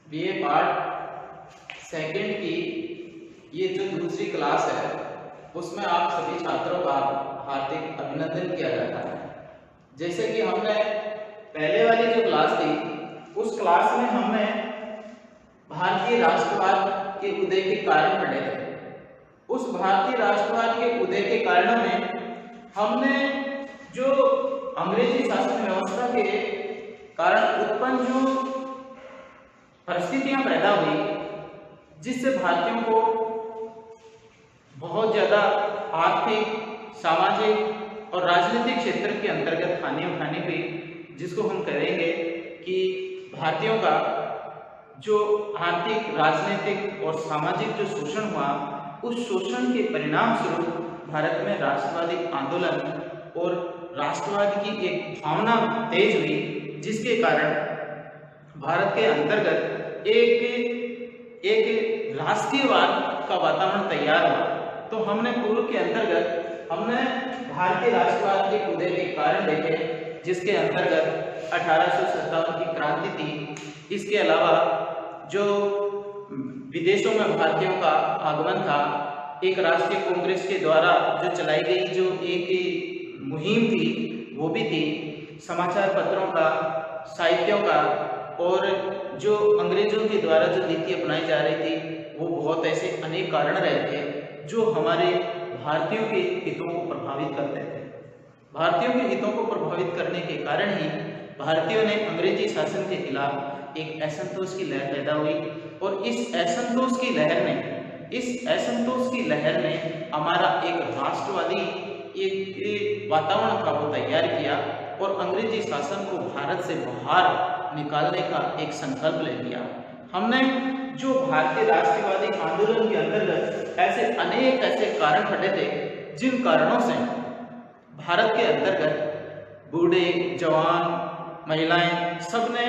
BA part second की ये जो दूसरी क्लास है उसमें आप सभी छात्रों का हार्दिक अभिनंदन किया जाता है। जैसे कि हमने पहले वाली जो क्लास थी उस क्लास में हमने भारतीय राष्ट्रवाद के उदय के कारण पढ़े थे। उस भारतीय राष्ट्रवाद के उदय के कारणों में हमने जो अंग्रेजी शासन व्यवस्था के कारण उत्पन्न जो परिस्थितियां पैदा हुई जिससे भारतीयों को बहुत ज्यादा आर्थिक, सामाजिक और राजनीतिक क्षेत्र के अंतर्गत हानि उठानी हुई, जिसको हम कहेंगे कि भारतीयों का जो आर्थिक, राजनीतिक और सामाजिक जो शोषण हुआ, उस शोषण के परिणाम स्वरूप भारत में राष्ट्रवादी आंदोलन और राष्ट्रवाद की एक भावना तेज हुई, जिसके कारण भारत के अंतर्गत एक राष्ट्रीयवाद का वातावरण तैयार हुआ। तो हमने पूर्व के अंतर्गत हमने भारतीय राष्ट्रवाद के उदय के कारण देखे, जिसके अंतर्गत 1857 की क्रांति थी। इसके अलावा जो विदेशों में भारतीयों का आगमन था, एक राष्ट्रीय कांग्रेस के द्वारा जो चलाई गई जो एक मुहिम थी वो भी थी, समाचार पत्रों का, साहित्यों का, और जो अंग्रेजों के द्वारा जो नीति अपनाई जा रही थी वो बहुत ऐसे अनेक कारण रहे थे जो हमारे भारतीयों के हितों को प्रभावित करते थे। भारतीयों के हितों को प्रभावित करने के कारण ही भारतीयों ने अंग्रेजी शासन के खिलाफ एक असंतोष की लहर पैदा हुई, और इस असंतोष की लहर ने हमारा एक राष्ट्रवादी एक वातावरण का वो तैयार किया और अंग्रेजी शासन को भारत से बाहर निकालने का एक संकल्प ले लिया। हमने जो भारतीय राष्ट्रवादी आंदोलन के अंतर्गत ऐसे कारण खड़े थे जिन कारणों से भारत के अंतर्गत बूढ़े, जवान, महिलाएं सबने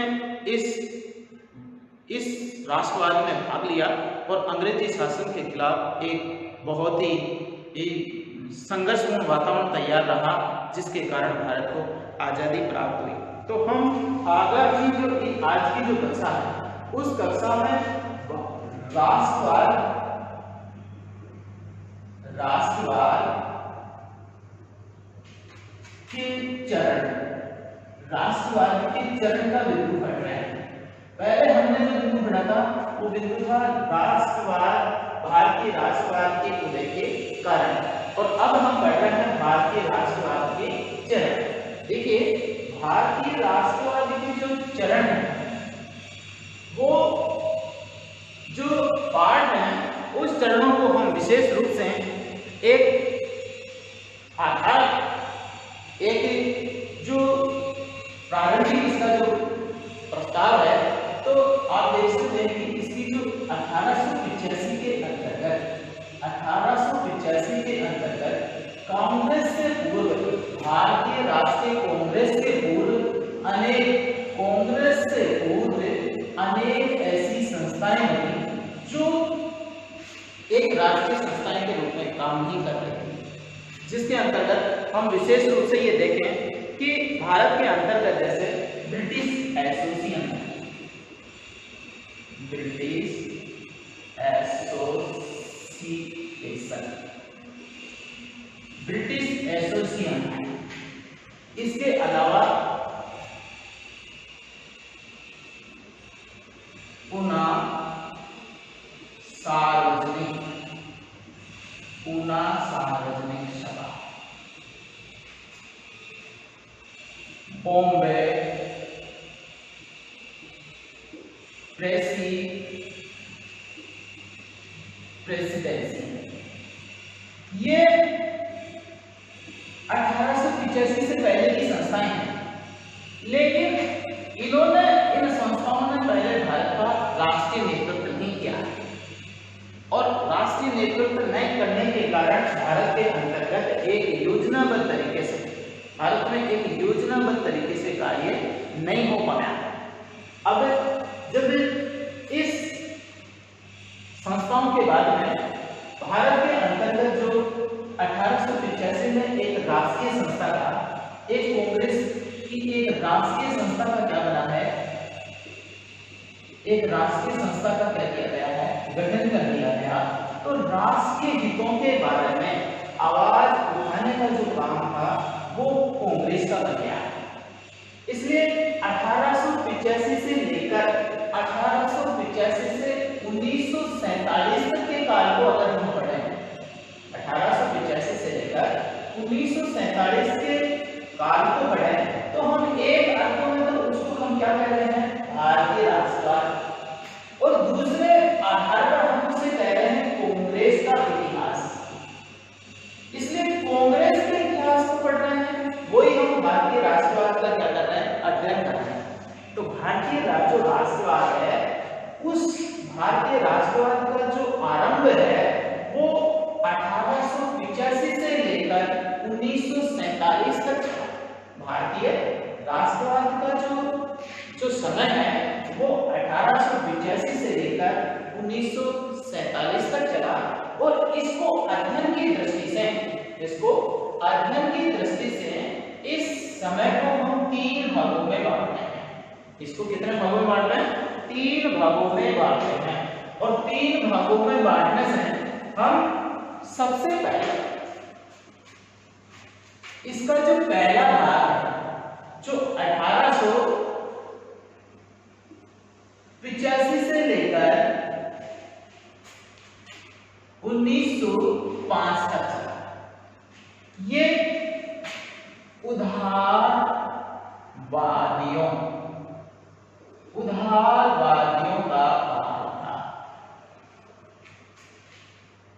इस राष्ट्रवाद में भाग लिया और अंग्रेजी शासन के खिलाफ एक बहुत ही संघर्षपूर्ण वातावरण तैयार रहा, जिसके कारण भारत को आजादी प्राप्त हुई। तो हम आज की जो कक्षा है उस कक्षा में राष्ट्रवाद के चरण का बिंदु पढ़ रहे हैं। पहले हमने जो बिंदु पढ़ा था वो बिंदु था भारतीय राष्ट्रवाद के उदय के कारण, और अब हम पढ़ रहे हैं भारतीय राष्ट्रवाद के चरण। देखिए, भारतीय राष्ट्रवाद के जो चरण है वो जो पार्ट है उस चरणों को हम विशेष रूप से एक आधार, एक जो प्रारंभिक इसका जो प्रस्ताव है, तो आप देख सकते हैं कि इसकी जो 1885 के अंतर्गत कांग्रेस से पूर्व, भारतीय राष्ट्रीय कांग्रेस के पूर्व अनेक ऐसी संस्थाएं बनी जो एक राष्ट्रीय संस्थाएं के रूप में काम नहीं कर रही थी, जिसके अंतर्गत हम विशेष रूप से ये देखें कि भारत के अंतर्गत जैसे ब्रिटिश एसोसिएशन, इसके अलावा पूना सार्वजनिक सभा, बॉम्बे प्रेसिडेंसी, ये 1885 से पहले की संस्थाएं हैं, लेकिन इन्होंने इन संस्थाओं ने पहले भारत का राष्ट्रीय नेतृत्व नहीं किया है, और राष्ट्रीय नेतृत्व नहीं करने के कारण भारत के अंतर्गत एक योजनाबद्ध तरीके से कार्य नहीं हो पाया। अब जब इस संस्थाओं के बाद में भारत के अंतर्गत जो 1885 में एक राष्ट्रीय संस्था था, एक कांग्रेस की एक राष्ट्रीय संस्था का क्या बना है, एक राष्ट्रीय संस्था का क्या किया गया है, गठन कर दिया गया। तो राष्ट्रीय हितों के बारे में आवाज उठाने का जो काम था वो कांग्रेस का बन गया। इसलिए 1885 से लेकर 1885 से 1947 तक के काल को अगर हम पढ़ें, 1885 से लेकर 1947 के काल को पढ़ें तो हम एक अर्थ में तो उसको हम क्या कह रहे हैं, भारतीय राष्ट्रवाद, और दूसरे आधार पर हम उसे कह रहे हैं कांग्रेस का इतिहास। इसलिए कांग्रेस के इतिहास को पढ़ रहे हैं, वही हम भारतीय राष्ट्रवाद का क्या कर रहे हैं, अध्ययन कर रहे हैं। तो भारतीय जो राष्ट्रवाद है, उस भारतीय राष्ट्रवाद का जो आरंभ है वो 1885 से लेकर 1947 तक भारतीय राष्ट्रवाद का जो समय है वो 1885 से लेकर 1947 तक चला। और इसको अध्ययन की दृष्टि से इस समय को हम 3 भागों में बांटते हैं। इसको कितने भागों में बांट रहे हैं, 3 भागों में बांटते हैं। और 3 भागों में बांटने से हम सबसे पहले इसका जो पहला भाग है जो 1885 से लेकर 1905 तक चला, ये उदारवादियों का काल था।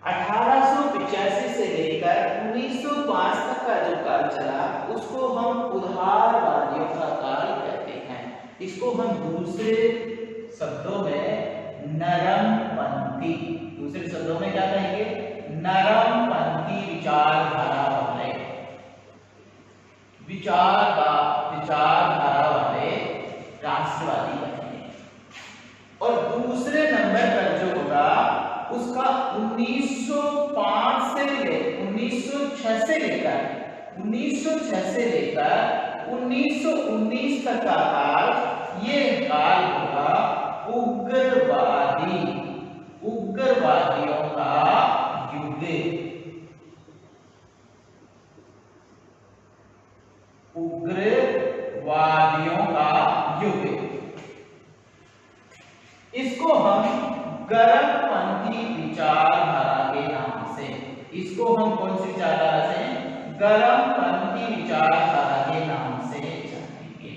1885 से लेकर 1905 तक का जो काल चला उसको हम उदारवादियों का काल कहते हैं। इसको हम दूसरे शब्दों में नरमपंथी, दूसरे शब्दों में क्या कहेंगे, नरमपंथी विचारधारा वाले राष्ट्रवादी कहेंगे। और दूसरे नंबर पर जो होगा उसका 1906 से लेकर 1919 तक का काल, ये काल होगा उग्रवादियों का युग। उग्रवादियों का युग, इसको हम गर्मपंथी विचारधारा के नाम से, इसको हम कौन सी विचारधारा से, गर्मपंथी विचारधारा के नाम से जानेंगे।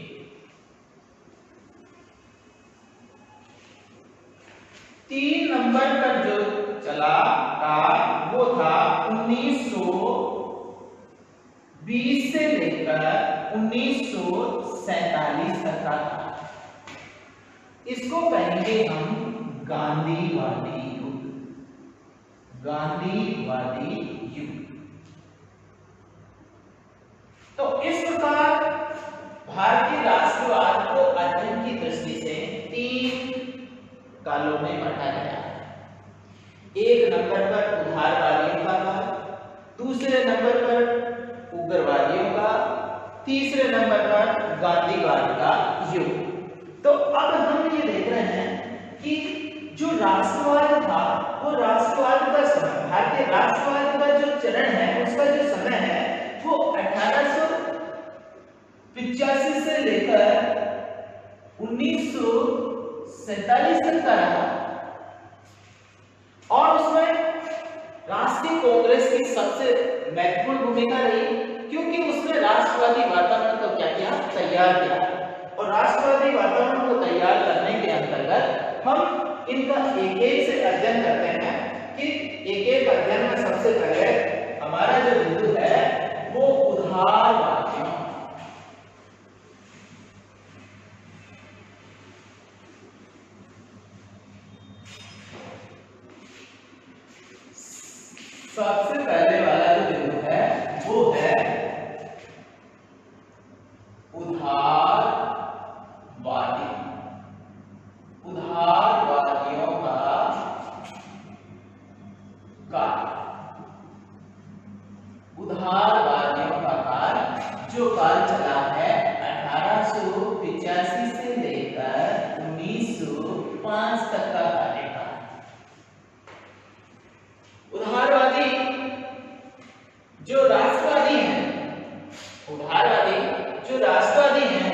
3 नंबर पर जो चला था वो था 1920 से लेकर 1947 तक का था। इसको कहेंगे हम गांधीवादी युग। तो इस प्रकार भारतीय राष्ट्रवाद को अध्ययन की दृष्टि से 3 कालों में बांटा गया है। 1 नंबर पर उदारवादियों का काल, दूसरे नंबर पर उग्रवादियों का, तीसरे नंबर पर गांधीवाद का युग। तो अब हम ये देख रहे हैं कि जो राष्ट्रवाद था वो राष्ट्रवाद का समय, भारतीय राष्ट्रवाद का जो चरण है उसका जो समय है वो 1885 से लेकर 1947 तक का रहा। और उसमें राष्ट्रीय कांग्रेस की सबसे महत्वपूर्ण भूमिका रही, क्योंकि उसने राष्ट्रवादी वातावरण को क्या किया, तैयार किया। और राष्ट्रवादी वातावरण को तैयार करने के अंतर्गत हम इनका एक से अध्ययन करते हैं कि एक अध्ययन में सबसे पहले हमारा जो बिंदु है वो उदारवादियों, सबसे पहले वाला जो बिंदु है वो है उदारवादियों का काल। उदारवादियों का काल जो काल चला है 1885 से लेकर 1905 फ्रांस तक का कार्यकाल। उदारवादी जो राष्ट्रवादी हैं, उदारवादी जो राष्ट्रवादी हैं,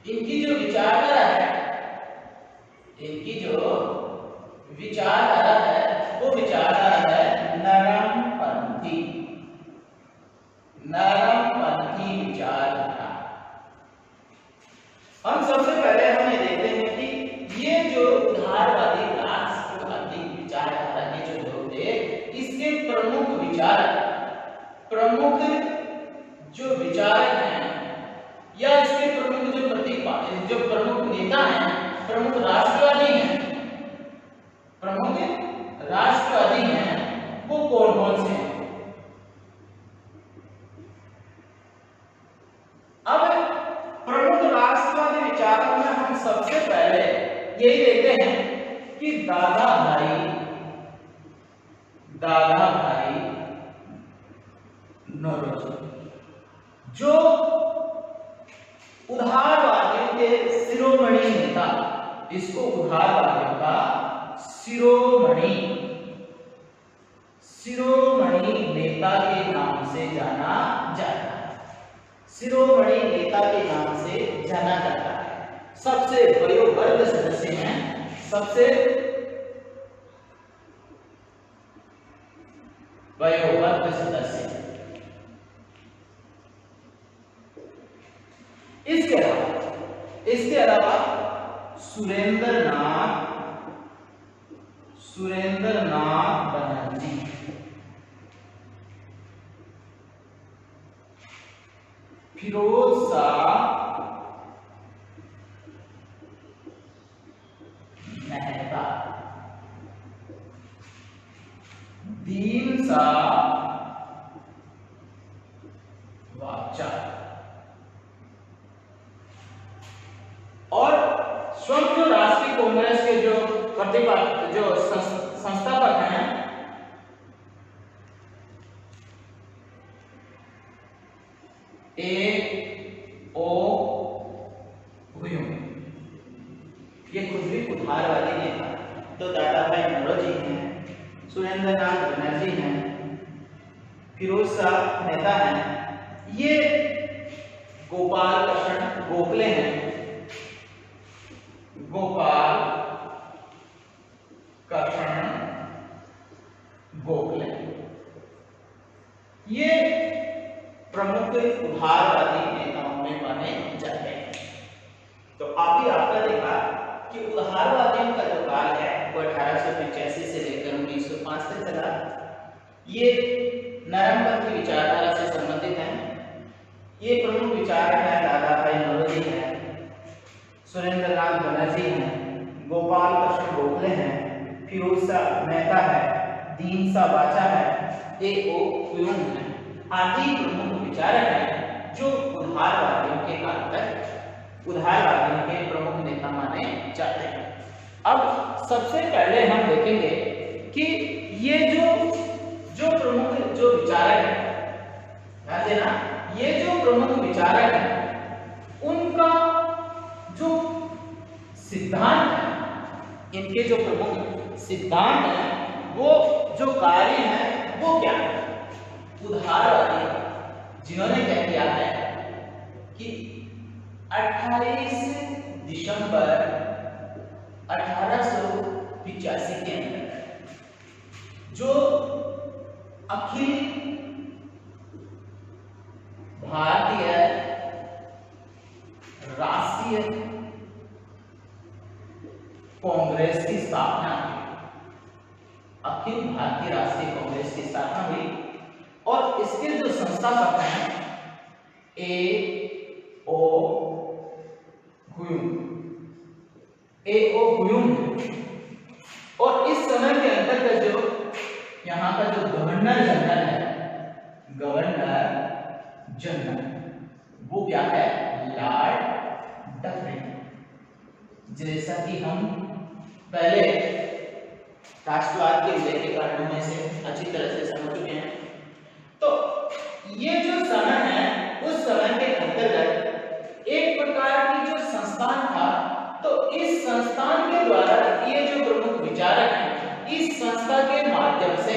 इनकी जो विचारधारा है, इनकी जो विचारधारा है वो विचारधारा है नरमपंथी, नरमपंथी विचारधारा। हम सबसे पहले हम ये देखते हैं कि ये जो उदारवादी राष्ट्रवादी विचारधारा के जो लोग थे, इसके प्रमुख विचारक, प्रमुख जो विचारक हैं या इसके प्रमुख जो जो प्रमुख नेता हैं, प्रमुख राष्ट्रवादी हैं, प्रमुख राष्ट्रवादी हैं, वो कौन कौन से हैं? अब प्रमुख राष्ट्रवादी विचारों में हम सबसे पहले यही देखते हैं कि दादा भाई नौरोजी, जो उदारवादियों के शिरोमणि नेता, इसको उदारवादियों का शिरोमणि नेता के नाम से जाना जाता है, शिरोमणि नेता के नाम से जाना जाता है। सबसे वयोवृद्ध सदस्य हैं, सबसे वयोवृद्ध सदस्य। इसके अलावा सुरेंद्र नाथ बनर्जी, फिरोज शाह मेहता, दीन शाह वाचा और स्वयं जो राष्ट्रीय कांग्रेस के जो जो संस्थापक हैं, A.O. हुयूम, ये खुद भी उदारवादी नेता। तो दादा भाई नौरोजी हैं, सुरेंद्र नाथ बनर्जी हैं, फिरोज शाह मेहता हैं, ये गोपाल कृष्ण गोखले हैं, गोपाल कृष्ण गोखले, ये प्रमुख उदारवादी नेताओं में माने जाते हैं। तो अभी आपने देखा कि उदारवादियों का जो काल है वो 1885 से लेकर 1905 तक चला। ये नरमपंथी विचारधारा से संबंधित हैं। ये प्रमुख विचारक हैं दादा भाई नौरोजी हैं, सुरेंद्र नाथ बनर्जी हैं, गोपाल कृष्ण गोखले हैं, फिरोज शाह मेहता है, दीन शाह वाचा है, A.O. हुयूम है, आदि प्रमुख विचारक हैं जो उदारवादियों के काल तक उदारवादियों के प्रमुख नेता माने जाते हैं। अब सबसे पहले हम देखेंगे कि ये जो प्रमुख जो विचारक हैं, ध्यान देना, ये जो प्रमुख विचारक हैं उनका जो सिद्धांत है, इनके जो प्रमुख सिद्धांत हैं, वो जो कार्य है वो क्या है? उदारवादी जिन्होंने क्या किया है कि 28 दिसंबर 1885 के अंदर जो अखिल भारतीय राष्ट्रीय कांग्रेस की स्थापना हुई, अखिल भारतीय राष्ट्रीय कांग्रेस की स्थापना हुई और इसके जो संस्थापक हैं A.O. हुयूम और इस समय के अंतर्गत जो यहाँ का जो गवर्नर जनरल है, गवर्नर जनरल वो क्या है? Lord Dufferin. जैसा कि हम पहले राष्ट्रवाद के उदय के कारणों में से अच्छी तरह से समझ चुके हैं। तो ये जो समय है उस समय के अंतर्गत एक प्रकार की जो संस्थान था, तो इस संस्थान के द्वारा ये जो प्रमुख विचारक हैं, इस संस्था के माध्यम से,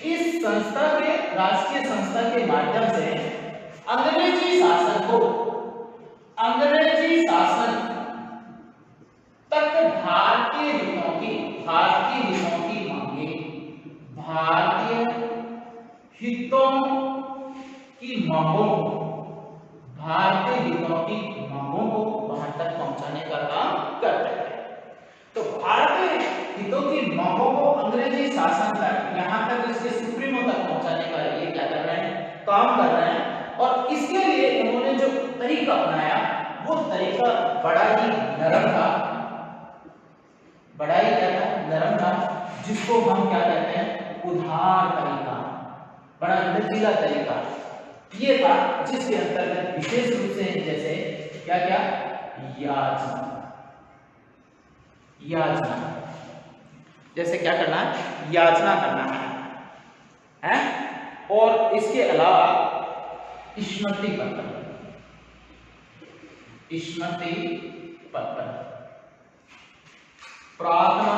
इस संस्था के राष्ट्रीय संस्था के माध्यम से अंग्रेजी शासन को, अंग्रेजी शासन तक भारतीय हितों की मांगे, भारतीय हितों की मांगों को वहां तक पहुंचाने का काम करते हैं। तो भारतीय हितों की मांगों को अंग्रेजी शासन तक, यहां तक इसके सुप्रीमो तक पहुंचाने का ये क्या कर रहे हैं, काम कर रहे हैं। और इसके लिए उन्होंने जो तरीका अपनाया वो तरीका बड़ा ही नरम था, बड़ा ही क्या था, नरम था, जिसको हम क्या कहते हैं, उदार तरीका, बड़ा लचीला तरीका ये था, जिसके अंतर्गत विशेष रूप से जैसे क्या क्या, याचना, जैसे क्या करना है, याचना करना है? और इसके अलावा स्मृति पत्र, प्रार्थना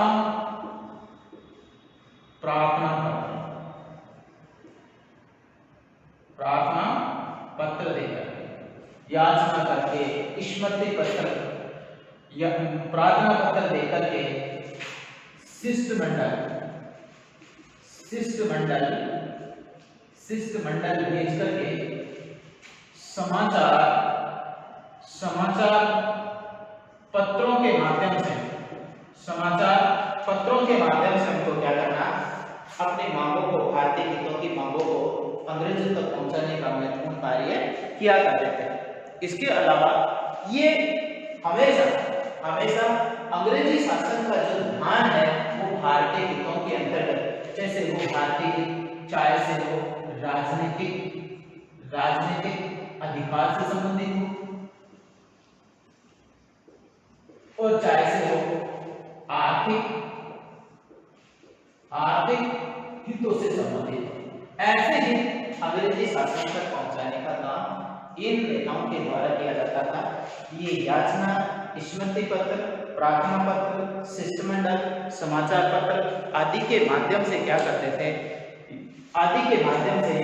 पत्र देकर, याचना करके, स्मृति पत्र या प्रार्थना पत्र देकर के शिष्टमंडल भेज करके समाचार पत्रों के माध्यम से हमको क्या करना, अपनी मांगों को, भारतीय हितों की मांगों को अंग्रेजों तक पहुंचाने का महत्वपूर्ण कार्य किया करते थे। इसके अलावा ये हमेशा अंग्रेजी शासन का जो ध्यान है वो भारतीय हितों के अंतर्गत, जैसे वो भारतीय हित चाहे से वो राजनीतिक अधिकार से संबंधित हो, और चाहे से वो आर्थिक हितों से संबंधित हो, ऐसे ही अंग्रेजी शासन तक पहुंचाने का काम इन नेताओं के द्वारा किया जाता था। ये याचना, स्मृति पत्र, प्रार्थना पत्र, शिष्टमंडल, समाचार पत्र आदि के माध्यम से क्या करते थे, आदि के माध्यम से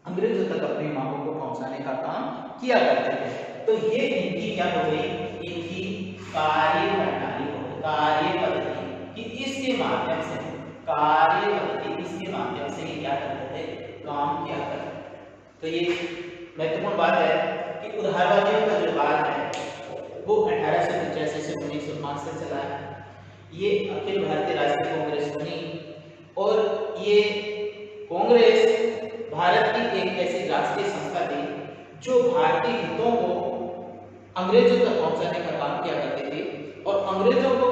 अंग्रेजों तक अपनी मांगों को पहुंचाने का काम किया करते थे। तो ये इनकी क्या हो गई, इनकी कार्य प्रणाली हो, कार्य पद्धति, कि इसके माध्यम से इसके माध्यम से क्या करते थे, काम किया करते थे। तो ये महत्वपूर्ण बात है कि उदारवादियों का जो काल है वो 1885 से 1905 से चला है। ये अखिल भारतीय राष्ट्रीय कांग्रेस बनी, और ये कांग्रेस भारत की एक ऐसी राष्ट्रीय संस्था थी जो भारतीय हितों को अंग्रेजों तक पहुंचाने का काम किया करती थी, और अंग्रेजों को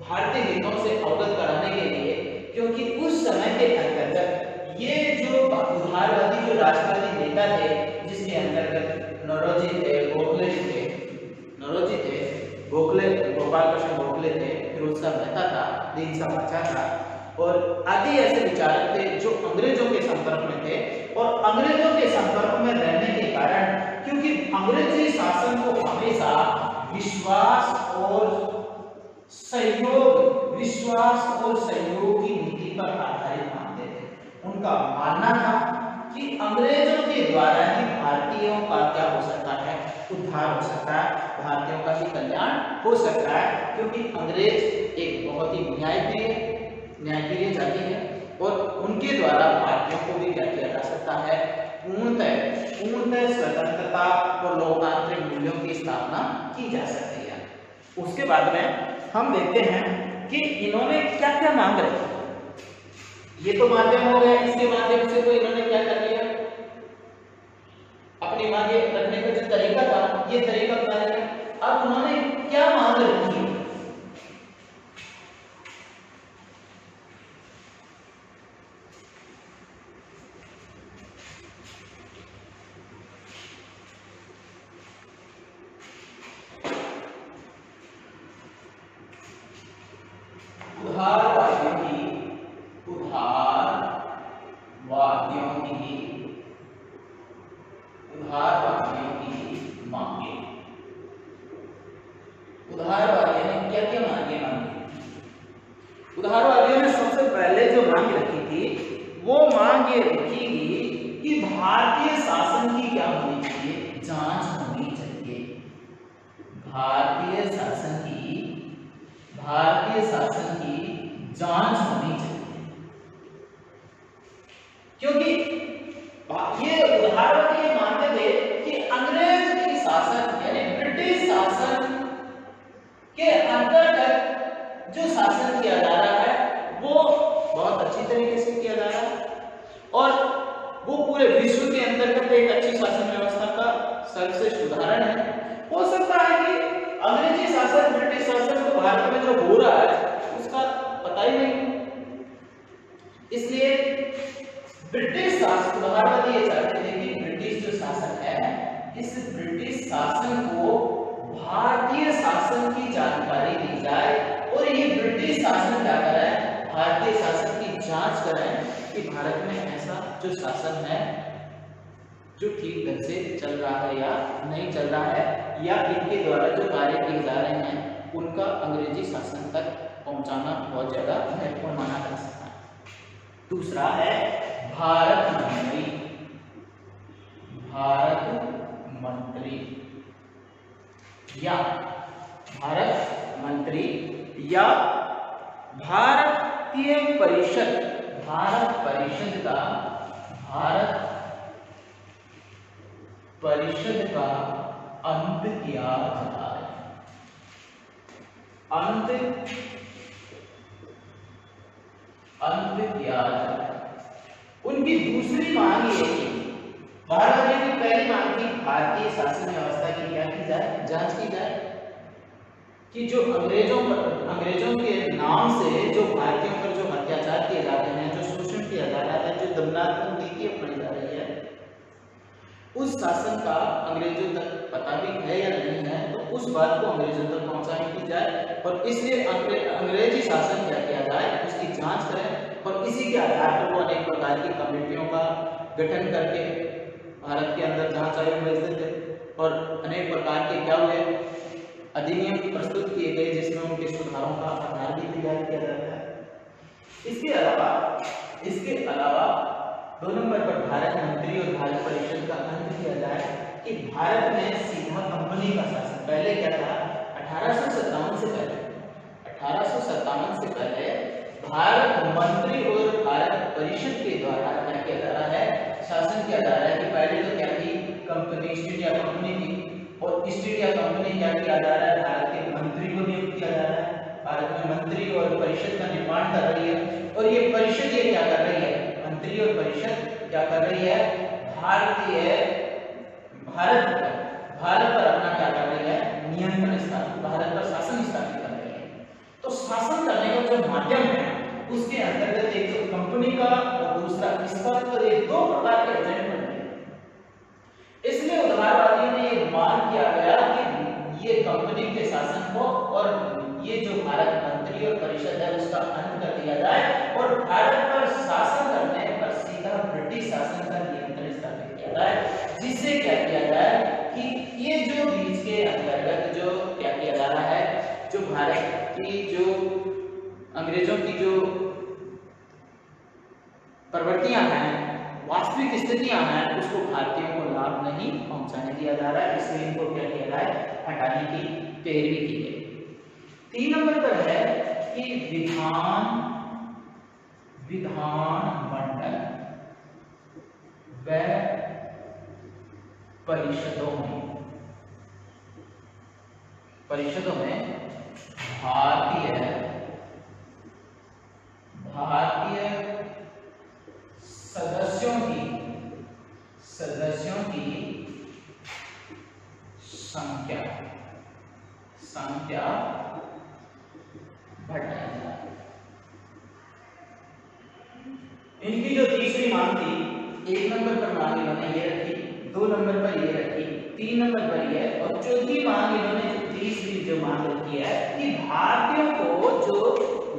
भारतीय हितों से अवगत कराने के लिए, क्योंकि उस समय के अंतर्गत ये जो उदारवादी जो राष्ट्रवादी नेता थे, जिसके अंतर्गत नौरोजी थे, गोपाल कृष्ण गोखले थे, फिरोज शाह मेहता था, दीनशाह बख्तियार था, और आदि ऐसे विचारक थे जो अंग्रेजों के संपर्क में थे। और अंग्रेजों के संपर्क में रहने के कारण, क्योंकि अंग्रेजी शासन को हमेशा विश्वास और सहयोग की नीति पर आधारित मानते थे। उनका मानना था कि अंग्रेजों के द्वारा ही भारतीयों का क्या हो सकता है, उद्धार हो सकता है, भारतीयों का भी कल्याण हो सकता है, क्योंकि अंग्रेज एक बहुत ही न्यायप्रिय जाति है, और उनके द्वारा भारतीयों को भी क्या किया जा सकता है, पूर्णतः स्वतंत्रता और लोकतांत्रिक मूल्यों की स्थापना की जा सकती है। उसके बाद में हम देखते हैं कि इन्होंने क्या क्या मांग रहे थे। ये तो माध्यम हो गया, इसके माध्यम से तो इन्होंने क्या कर लिया, अपनी मांगे रखने का जो तरीका था, ये तरीका अपना लिया। अब उन्होंने क्या मांग रखी, उदारवादियों की मांगे। क्या क्या मांगे उदारवादियों ने सबसे पहले जो मांग रखी थी वो मांग ये रखी कि भारतीय शासन की क्या होनी चाहिए, जांच होनी चाहिए। भारतीय शासन की जांच होनी चाहिए, क्योंकि ये उदारवादी मानते थे कि अंग्रेज की शासन यानी ब्रिटिश शासन के अंतर्गत जो शासन किया जा रहा है वो बहुत अच्छी तरीके से किया जा रहा है और वो पूरे विश्व के अंतर्गत एक अच्छी शासन व्यवस्था का सर्वश्रेष्ठ उदाहरण है। हो सकता है कि अंग्रेजी शासन ब्रिटिश शासन को भारत में जो हो रहा है उसका पता ही नहीं, इसलिए ब्रिटिश शासन उदारवादी ये चाहते थे कि ब्रिटिश जो शासन है इस ब्रिटिश शासन को भारतीय शासन की जानकारी दी जाए और ये ब्रिटिश शासन क्या करे, भारतीय शासन की जांच करें कि भारत में ऐसा जो शासन है जो ठीक ढंग से चल रहा है या नहीं चल रहा है, या इनके द्वारा जो कार्य किए जा रहे हैं उनका अंग्रेजी शासन तक पहुंचाना बहुत ज्यादा महत्वपूर्ण माना जा सकता है। दूसरा है भारत मंत्री या भारतीय परिषद, भारत परिषद का अंत किया जाए। अंत किया जाए। उनकी दूसरी मांग ये थी, भारत की पहली मांग थी भारतीय शासन व्यवस्था की क्या की जाए, जांच की जाए कि जो अंग्रेजों के नाम से जो भारतीयों पर जो अत्याचार किए जाते हैं, जो शोषण किया जा रहा है, जो दमनात्मक नीति अपनाई जा रही है, उस शासन का अंग्रेजों तक पता भी है या नहीं है, तो उस बात को अंग्रेजों तक पहुंचाने की जाए और इसलिए अंग्रेजी शासन क्या किया जाए उसकी जांच करें और इसी के आधार पर वो अनेक प्रकार की कमेटियों का गठन करके भारत के अंदर जांच आयोग भेजते थे और अनेक प्रकार के क्या हुए अधिनियम प्रस्तुत किए गए जिसमें उनके सुधारों का आधार भी तैयार किया जाता है। इसके अलावा 2 नंबर पर भारत मंत्री और भारत परिषद का अंत किया जाए कि भारत में सीधा कंपनी का शासन, पहले क्या था 1857 से पहले भारत मंत्री और भारत परिषद के द्वारा क्या किया जा रहा है, शासन किया जा रहा है कि पहले तो क्या थी कंपनी, ईस्ट इंडिया कंपनी थी और ईस्ट इंडिया कंपनी क्या किया जा रहा है, भारत के मंत्री को नियुक्त किया जा रहा है, भारत में मंत्री और परिषद का निर्माण कर रही है और ये परिषद ये क्या कर रही है, मंत्री और परिषद क्या कर रही है, भारत पर अपना क्या कर रही है, नियंत्रण स्थापित, भारत पर शासन स्थापित कर रही है। तो शासन करने का जो माध्यम है उसके अंतर्गत एक तो कंपनी का और दूसरा इसका, तो ये 2 प्रकार के एजेंट बनते हैं। इसलिए उदारवादियों ने ये मांग किया गया कि ये कंपनी के शासन को और ये जो भारत मंत्री और परिषद है उसका अंत कर दिया जाए और भारत पर शासन करने पर सीधा ब्रिटिश शासन का नियंत्रण स्थापित किया जाए, जिससे क्या किया जाए कि ये जो बीच के अंतर्गत जो क्या किया जा रहा है, जो भारत की जो अंग्रेजों की जो प्रवृत्तियां हैं, वास्तविक स्थितियां हैं, उसको भारतीयों को लाभ नहीं पहुंचाने दिया जा रहा है, इसलिए इनको क्या किया जाए, हटाने की पैरवी की गई। 3 नंबर पर है कि विधान मंडल व परिषदों में भारतीय सदस्यों की संख्या बढ़ाई जाए। इनकी जो तीसरी मांग थी, 1 नंबर पर मांग इन्होंने ये रखी, 2 नंबर पर ये रखी, 3 नंबर पर ये और चौथी मांग इन्होंने जो तीसरी जो मांग रखी है कि भारतीयों को जो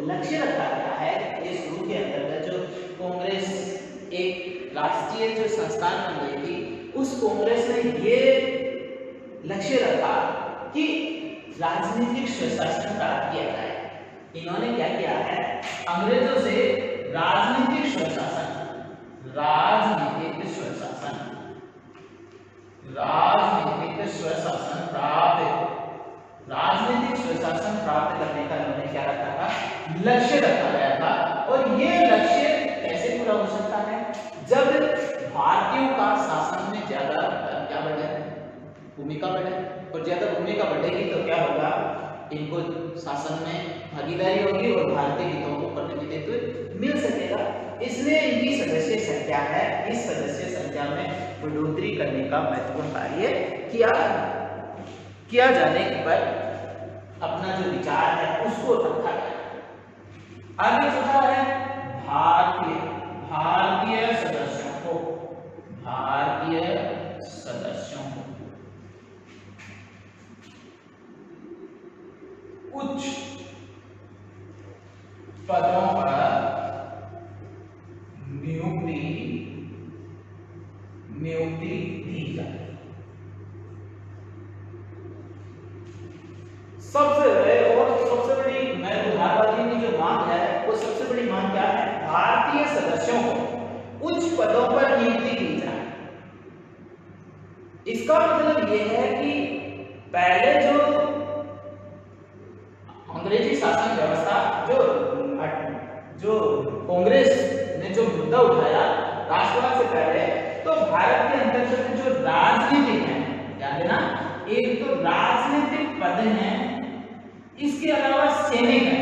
लक्ष्य रखा गया है, ये शुरू के अंतर्गत जो कांग्रेस एक राष्ट्रीय जो संस्थान बन गई थी, उस कांग्रेस ने ये लक्ष्य रखा कि राजनीतिक स्वशासन प्राप्त किया जाए। इन्होंने क्या किया है, अंग्रेजों से राजनीतिक स्वशासन प्राप्त करने का इन्होंने क्या रखा था, लक्ष्य रखा गया था। और ये लक्ष्य कैसे पूरा हो सकता है, जब भारतीयों का शासन में ज्यादा क्या बढ़े, भूमिका बढ़े, और ज्यादा भूमिका बढ़ेगी तो क्या होगा, इनको शासन में भागीदारी होगी और भारतीय हितों को प्रतिनिधित्व मिल सकेगा। इसलिए इनकी सदस्य संख्या है, इस सदस्य संख्या में बढ़ोतरी करने का महत्वपूर्ण कार्य किया जाने पर अपना जो विचार है उसको रखा गया। आगे चुका है भारतीय सदस्यों को उच्च पदों पर नियुक्ति दी जाए। सबसे बड़ी उदारवादी की जो मांग है, वो सबसे बड़ी मांग क्या है, भारतीय सदस्यों को उच्च पदों पर नियुक्ति दी जाए। इसका मतलब यह है कि पहले जो अंग्रेजी शासन व्यवस्था, जो कांग्रेस ने जो मुद्दा उठाया राष्ट्रवाद से पहले, तो भारत के अंतर्गत जो राजनीति है, ध्यान देना, एक तो राजनीतिक पद है, इसके अलावा सैनिक है।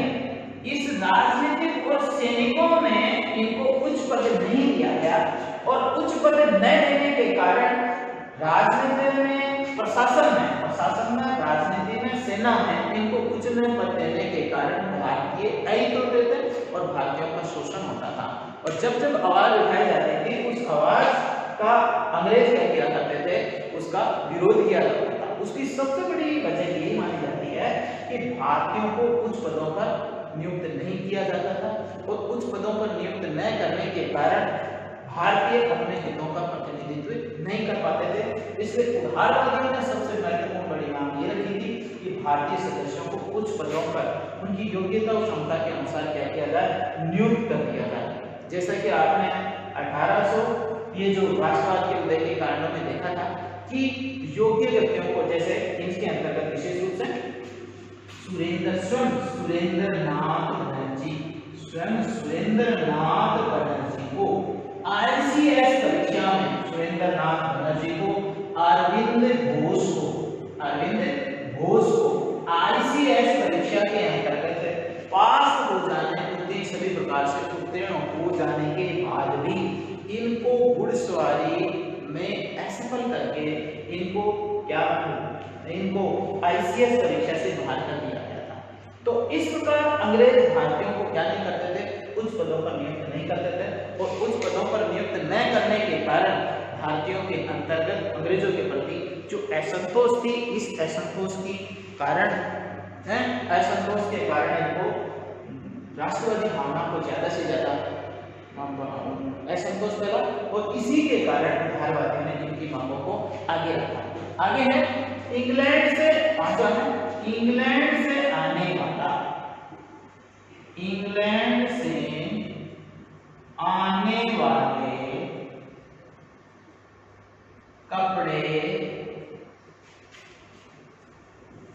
इस राजनीतिक और सैनिकों में इनको उच्च पद नहीं दिया गया, और उच्च पद न देने के कारण राजनीति में, प्रशासन में, राजनीति में, सेना में इनको उच्च पद देने के कारण भारतीय ऐत होते थे और भारतीयों का शोषण होता था। और जब आवाज उठाई जाती थी, उस आवाज का अंग्रेज क्या किया करते थे, उसका विरोध किया जाता था। उसकी सबसे बड़ी वजह यही मानी जाती है कि भारतीयों को उच्च पदों पर नियुक्त नहीं किया जाता था, और उच्च पदों पर नियुक्त न करने के कारण भारतीय अपने हितों का प्रतिनिधित्व नहीं कर पाते थे। इसलिए उदारवादियों ने सबसे महत्वपूर्ण बड़ी मांग ये रखी थी कि भारतीय सदस्यों को उच्च पदों पर उनकी योग्यता और क्षमता के अनुसार क्या किया जाए, नियुक्त कर दिया जाए। जैसा कि आपने 1800 ये जो राष्ट्रवाद के उदय के कारणों में देखा था कि योग्य व्यक्तियों को, जैसे इसके अंतर्गत विशेष रूप से सुरेंद्रनाथ बनर्जी को आईसीएस परीक्षा में, सुरेंद्रनाथ बनर्जी को, अरविंद घोष को आईसीएस परीक्षा के अंतर्गत पास हो जाने, सभी प्रकार से उत्तीर्ण हो जाने के बाद भी इनको घुड़सवारी में असफल करके इनको आईसीएस परीक्षा से बाहर कर दिया गया था। तो इस प्रकार अंग्रेज भारतीयों को क्या नहीं करते थे, उच्च पदों पर नियुक्त नहीं करते थे, और उच्च पदों पर नियुक्त न करने के कारण भारतीयों के अंतर्गत अंग्रेजों के प्रति जो असंतोष थी, इस असंतोष के कारण इनको राष्ट्रवादी भावना को ज्यादा से ज्यादा असंतोष फैला, और इसी के कारण उदारवादियों ने इनकी मांगों को आगे रखा। आगे है इंग्लैंड से आने वाले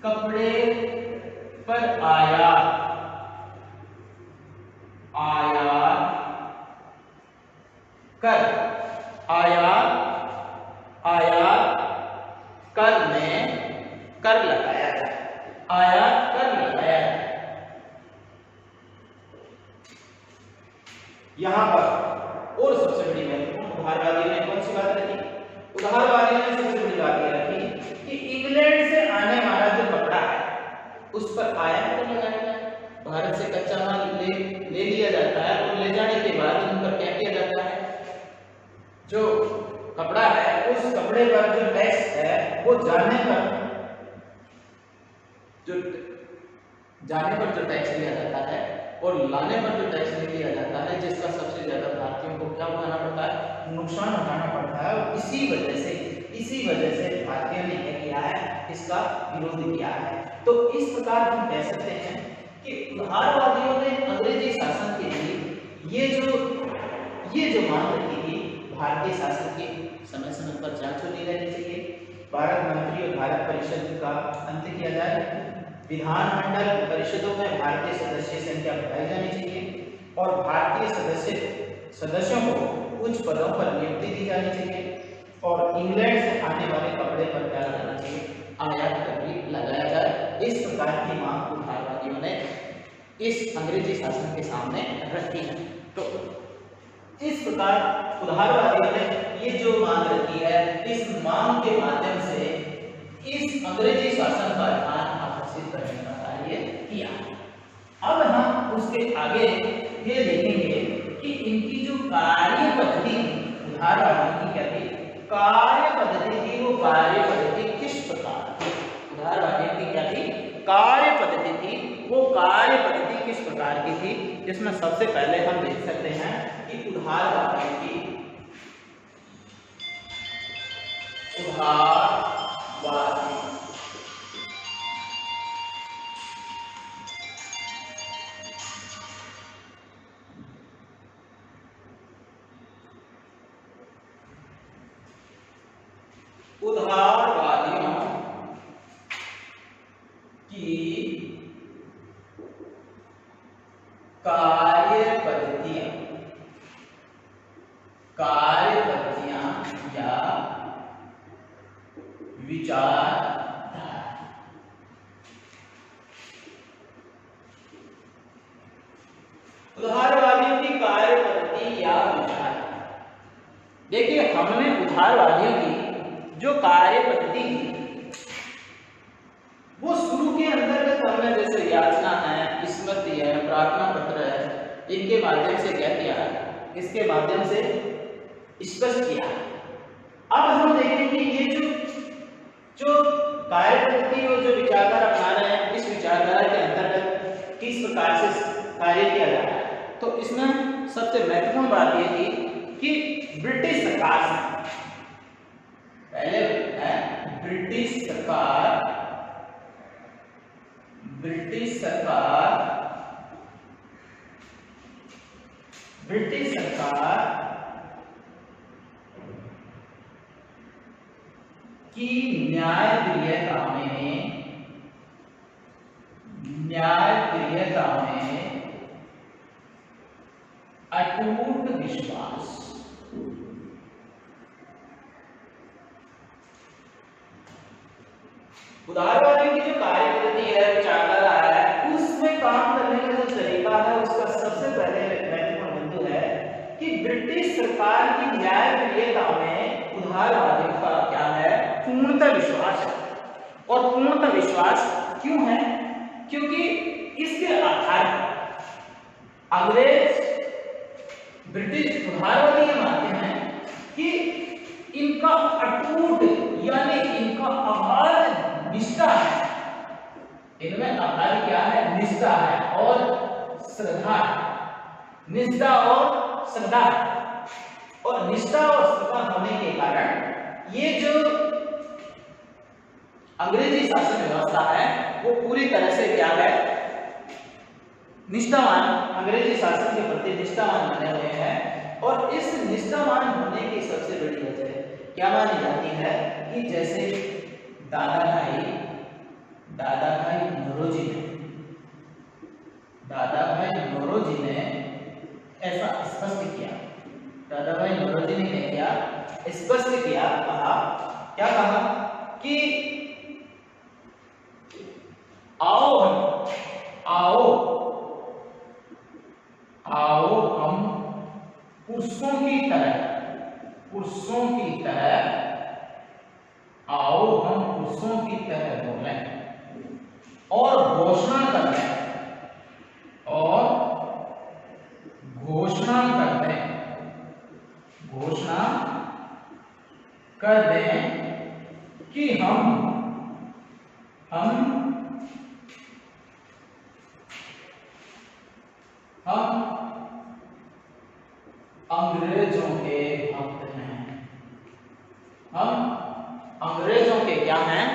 कपड़े पर आयात कर लगाया जाए। यहां पर और सबसे बड़ी महत्वपूर्ण उदारवादी ने कौन सी बात रखी, उदारवादी ने सबसे बड़ी बात यह रखी कि इंग्लैंड से आने वाला जो कपड़ा है उस पर आयात कर लगाया जाए। भारत से कच्चा माल ले लिया जाता है, और ले जाने के बाद उन पर क्या किया जाता है, जो कपड़ा है उस कपड़े पर जो टैक्स है वो जाने पर जो टैक्स लिया जाता है, और लाने पर जो टैक्स नहीं लिया जाता है, जिसका सबसे ज्यादा भारतीयों को क्या उठाना पड़ता है, नुकसान उठाना पड़ता है। और इसी वजह से भारतीयों ने क्या किया है, इसका विरोध किया है। तो इस प्रकार हम कह सकते हैं कि उदारवादियों ने अंग्रेजी शासन के लिए ये जो मांग रखी थी, भारतीय शासन की समय समय पर जांच होती रहनी चाहिए, भारत मंत्री और भारत परिषद का अंत किया जाए, विधानमंडल परिषदों में भारतीय सदस्य संख्या बढ़ाई जानी चाहिए और भारतीय सदस्यों को उच्च पदों पर नियुक्ति दी जानी चाहिए और इंग्लैंड से आने वाले कपड़े पर क्या लगाना चाहिए, आयात कर भी लगाया जाए। इस प्रकार की मांग उदारवादियों ने इस अंग्रेजी शासन के सामने रखी है। तो इस प्रकार उदारवादियों ने ये जो मांग रखी है, इस मांग के माध्यम से इस अंग्रेजी शासन का ध्यान आकर्षित करने का कार्य किया। अब हम उसके आगे ये देखेंगे कि इनकी जो कार्य पद्धति उदारवादियों की क्या थी, कार्य पद्धति थी, वो कार्य पद्धति किस प्रकार थी, उदारवादियों की क्या थी, कार्य पद्धति थी, वो कार्य पद्धति किस प्रकार की थी। जिसमें सबसे पहले हम देख सकते हैं कि उदारवादियों की उदारवादियों की कार्य पद्धतियां या विचारधारा। उदारवादियों की कार्य पद्धति या विचारधारा। देखिए, हमने उदारवादियों की जो कार्य पद्धति थी वो शुरू के अंतर्गत हमने जैसे याचना है, स्मृति है, प्रार्थना पत्र है, इनके माध्यम से क्या किया, इसके माध्यम से स्पष्ट किया। अब हम देखेंगे ये जो कार्य पद्धति और जो विचारधारा अपना रहे हैं, इस विचारधारा के अंतर्गत किस प्रकार से कार्य किया जा रहा है। तो इसमें सबसे महत्वपूर्ण बात यह थी कि ब्रिटिश सरकार से पहले है ब्रिटिश सरकार की न्यायप्रियता में अटूट विश्वास। उदारवादियों की जो कार्य पद्धति है, विचारधारा है, उसमें काम करने का जो तरीका है, उसका सबसे पहले महत्वपूर्ण बिंदु है कि ब्रिटिश सरकार की न्यायप्रियता में उदारवादियों का क्या है, पूर्णतः विश्वास है। और पूर्णतः विश्वास क्यों है? क्योंकि इसके आधार पर अंग्रेज ब्रिटिश उदारवादी ये मानते हैं कि इनका अटूट यानी इनका अगाध निष्ठा है, इनमें अगाध क्या है, निष्ठा है और श्रद्धा है। निष्ठा और श्रद्धा, और निष्ठा और श्रद्धा होने के कारण ये जो अंग्रेजी शासन व्यवस्था है वो पूरी तरह से क्या है, निष्ठावान, अंग्रेजी शासन के प्रति निष्ठावान बने हुए हैं। और इस निष्ठावान होने की सबसे बड़ी वजह क्या मानी जाती है कि जैसे दादा भाई नौरोजी ने ऐसा स्पष्ट किया, दादा भाई नौरोजी ने क्या किया, स्पष्ट किया, क्या कहा कि आओ हम पुरुषों की तरह आओ हम पुरुषों की तरह बोलें और घोषणा कर दें कि हम अंग्रेजों के भक्त हैं। हम अंग्रेजों के क्या हैं?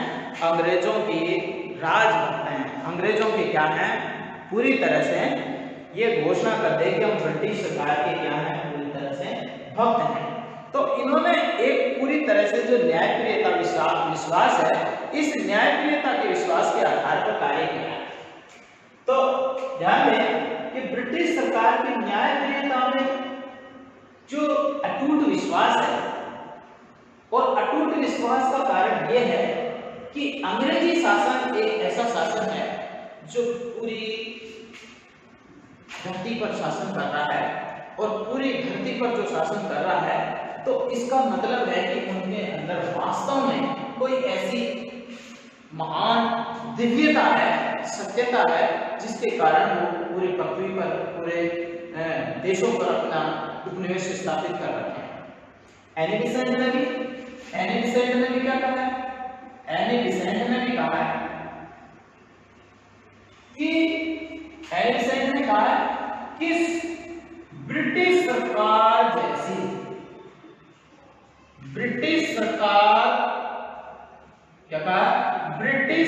अंग्रेजों के राजभक्त अंग्रेजों के क्या हैं, पूरी तरह से ये घोषणा कर दे कि हम ब्रिटिश सरकार के क्या हैं, पूरी तरह से भक्त हैं। तो इन्होंने एक पूरी तरह से जो न्यायप्रियता विश्वास है, इस न्यायप्रियता के विश्वास के आधार पर कार्य किया है। तो ध्यान दें कि ब्रिटिश सरकार की न्यायप्रियता में जो अटूट विश्वास है, और अटूट विश्वास का कारण यह है कि अंग्रेजी शासन एक ऐसा शासन है जो पूरी धरती पर शासन कर रहा है, और पूरी धरती पर जो शासन कर रहा है, तो इसका मतलब है कि उनके अंदर वास्तव में कोई ऐसी महान दिव्यता है, सत्यता है, जिसके कारण वो पूरी पृथ्वी पर, पूरे देशों पर अपना उपनिवेश स्थापित कर रखे हैं। एनी बेसेंट ने भी क्या कहा है? एनी बेसेंट ने भी कहा है कि ब्रिटिश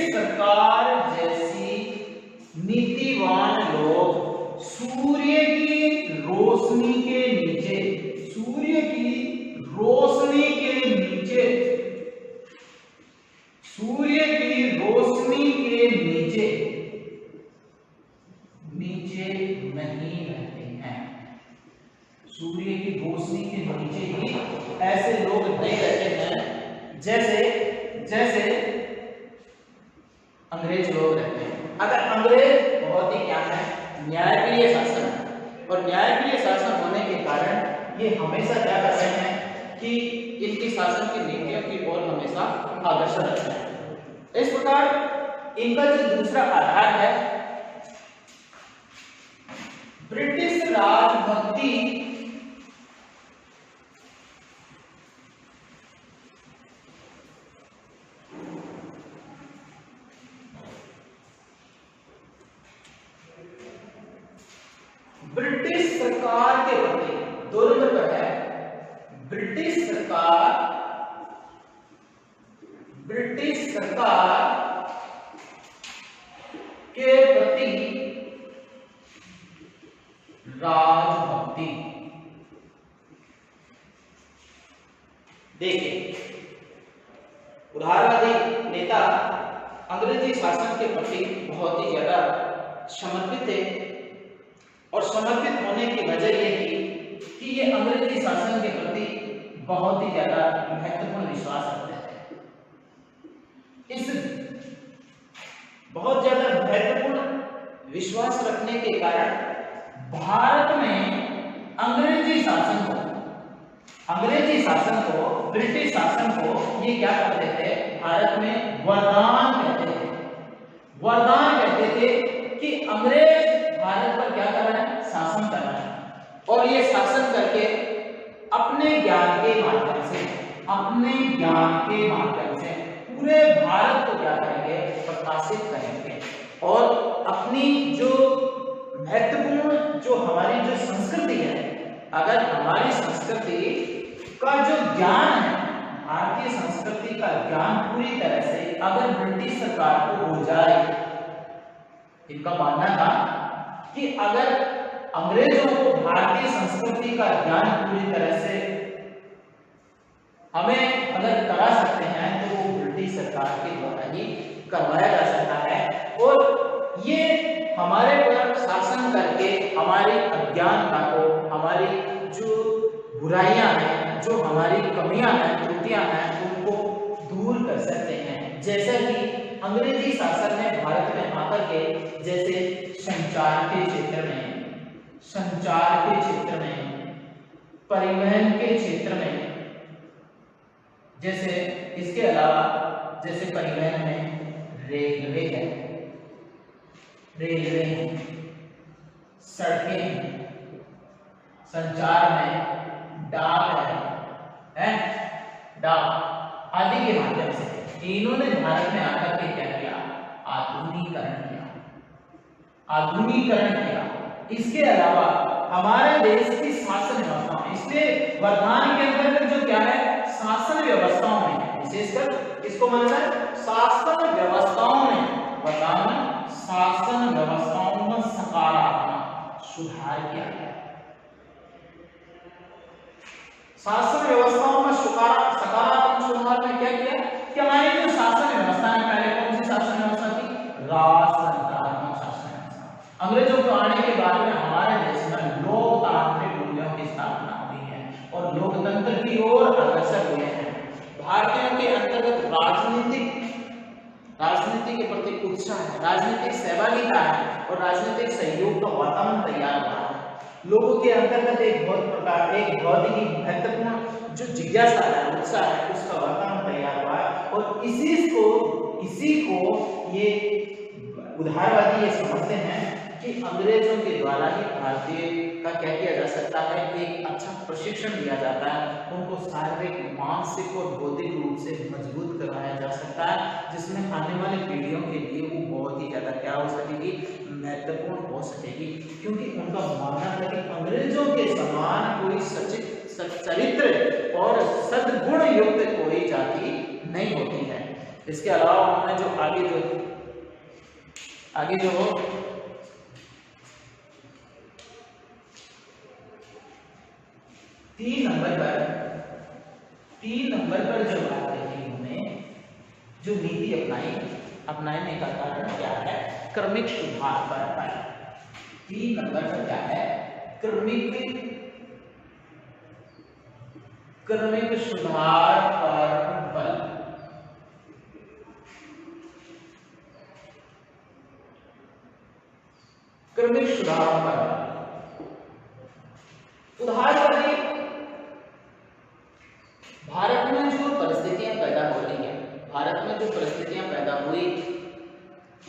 सरकार जैसी नीतिवान लोग सूर्य की रोशनी के नीचे नहीं रहते हैं। सूर्य की रोशनी के नीचे ही ऐसे लोग नहीं रहते हैं जैसे अंग्रेज लोग रहते हैं। अगर अंग्रेज बहुत ही क्या है, न्यायप्रिय शासन है, और न्यायप्रिय शासन होने के कारण ये हमेशा क्या कर रहे हैं कि इनकी शासन की नीतियों की ओर हमेशा आकर्षण रखते हैं। इस प्रकार इनका जो दूसरा आधार है, ब्रिटिश राजभक्ति ब्रिटिश सरकार के प्रति, दो नंबर पर है, ब्रिटिश सरकार के प्रति राजभक्ति। देखिए, उदारवादी नेता अंग्रेजी शासन के प्रति बहुत ही ज्यादा समर्पित थे, और समर्पित होने की वजह यह थी कि ये अंग्रेजी शासन के प्रति बहुत ही ज्यादा महत्वपूर्ण विश्वास रखते थे। इस बहुत ज्यादा महत्वपूर्ण विश्वास रखने के कारण भारत में अंग्रेजी शासन को ब्रिटिश शासन को ये क्या करते थे, भारत में वरदान कहते थे कि अंग्रेज भारत पर क्या कर रहे हैं, शासन कर रहे हैं, और ये शासन करके अपने ज्ञान के माध्यम से पूरे भारत को क्या करेंगे, प्रकाशित करेंगे, और अपनी जो महत्वपूर्ण जो हमारी जो संस्कृति है, अगर हमारी संस्कृति का जो ज्ञान है, भारतीय संस्कृति का ज्ञान पूरी तरह से अगर ब्रिटिश सरकार को हो जाए, इनका मानना था कि अगर अंग्रेजों को भारतीय संस्कृति का ज्ञान पूरी तरह से हमें अगर करा सकते हैं, तो वो ब्रिटिश सरकार के द्वारा ही करवाया जा सकता है, और ये हमारे पर शासन करके हमारी अज्ञानता को, हमारी जो बुराइयां हैं, जो हमारी कमियां हैं, त्रुटियां हैं, उनको दूर कर सकते हैं। जैसा कि अंग्रेजी शासन ने भारत में आकर के जैसे संचार के क्षेत्र में, परिवहन के क्षेत्र में, जैसे इसके अलावा जैसे परिवहन में रेलवे है, सड़कें हैं, संचार में डाक आदि के माध्यम से इन्होंने भारत में आकर के क्या किया, आधुनिकीकरण किया। इसके अलावा हमारे देश की शासन व्यवस्था में, इसलिए वरदान के अंतर्गत जो क्या है, शासन व्यवस्थाओं में, विशेषकर इसको माना जाए शासन व्यवस्थाओं में, वरदान शासन व्यवस्थाओं में सकारात्मक सुधार किया गया। शासन व्यवस्थाओं में सकारात्मक सुधार में क्या किया कि हमारी जो शासन व्यवस्था है, पहले कौन सी शासन व्यवस्था थी? राजतंत्रात्मक शासन व्यवस्था। अंग्रेजों के आने के बाद में हमारे देश में लोकतांत्रिक मूल्यों की स्थापना हुई है और लोकतंत्र की ओर अग्रसर हुए हैं। भारतीयों के अंतर्गत राजनीति के प्रति उत्साह है, राजनीतिक सहभागिता है और राजनीतिक सहयोग का वातावरण तैयार हुआ है। लोगों के अंतर्गत एक बहुत ही महत्वपूर्ण जो जिज्ञासा है, उत्साह है, उसका वातावरण तैयार हुआ है और इसी को ये उदारवादी ये समझते हैं कि अंग्रेजों के द्वारा ही भारतीय का क्या किया जा सकता है, एक अच्छा प्रशिक्षण दिया जाता है, उनको शारीरिक, मानसिक और बौद्धिक रूप से मजबूत कराया जा सकता है, जिसमें आने वाली पीढ़ियों के लिए वो बहुत ही ज्यादा क्या हो सकेगी, महत्वपूर्ण हो सकेगी। क्योंकि उनका मानना था कि अंग्रेजों के समान कोई चरित्र और सद्गुण युक्त कोई जाति नहीं होती है। इसके अलावा उन्होंने जो आगे जो 3 नंबर पर जो बात रही, उन्होंने जो नीति अपनाने का कारण क्या है? क्रमिक सुधार पर है। 3 नंबर पर क्या है? क्रमिक सुधार पर बल। क्रमिक सुधार पर उदाहरण भारत में जो परिस्थितियां पैदा हो रही है, भारत में जो परिस्थितियां पैदा हुई,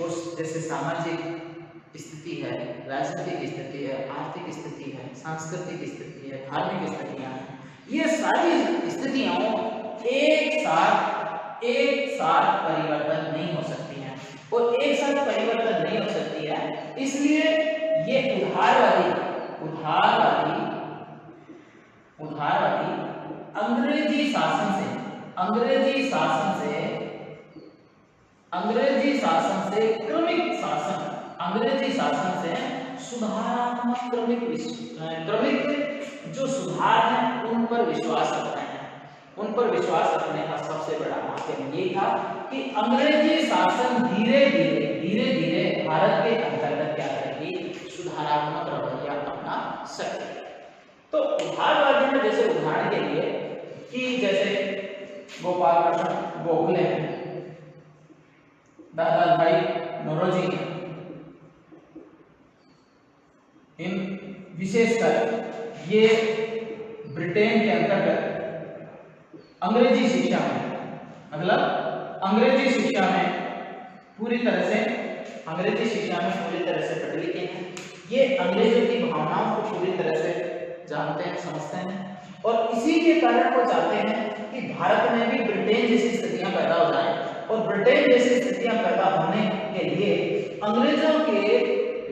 उस जैसे सामाजिक स्थिति है, राजनीतिक स्थिति है, आर्थिक स्थिति है, सांस्कृतिक स्थिति है, धार्मिक स्थितियां हैं, ये सारी स्थितियां एक साथ परिवर्तन नहीं हो सकती हैं और एक साथ परिवर्तन नहीं हो सकती है, इसलिए ये उदारवादी अंग्रेजी शासन से क्रमिक शासन, अंग्रेजी शासन से सुधारात्मक क्रमिक जो सुधार है उन पर विश्वास रखते हैं। उन पर विश्वास रखने का सबसे बड़ा माध्यम ये था कि अंग्रेजी शासन धीरे धीरे भारत के अंतर्गत क्या करेगी, सुधारात्मक रवैया अपना सकती है। तो उदारवादी में जैसे उदाहरण के लिए कि जैसे गोपाल कृष्ण गोखले हैं, दादा भाई नौरोजी हैं, इन विशेषकर ये ब्रिटेन के अंतर्गत अंग्रेजी शिक्षा में पूरी तरह से पढ़े लिखे हैं। ये अंग्रेजों की भावनाओं को पूरी तरह से जानते हैं, समझते हैं और इसी के कारण वो चाहते हैं कि भारत में भी ब्रिटेन जैसी स्थितियां पैदा हो जाएं और ब्रिटेन जैसी स्थितियां पैदा होने के लिए अंग्रेजों के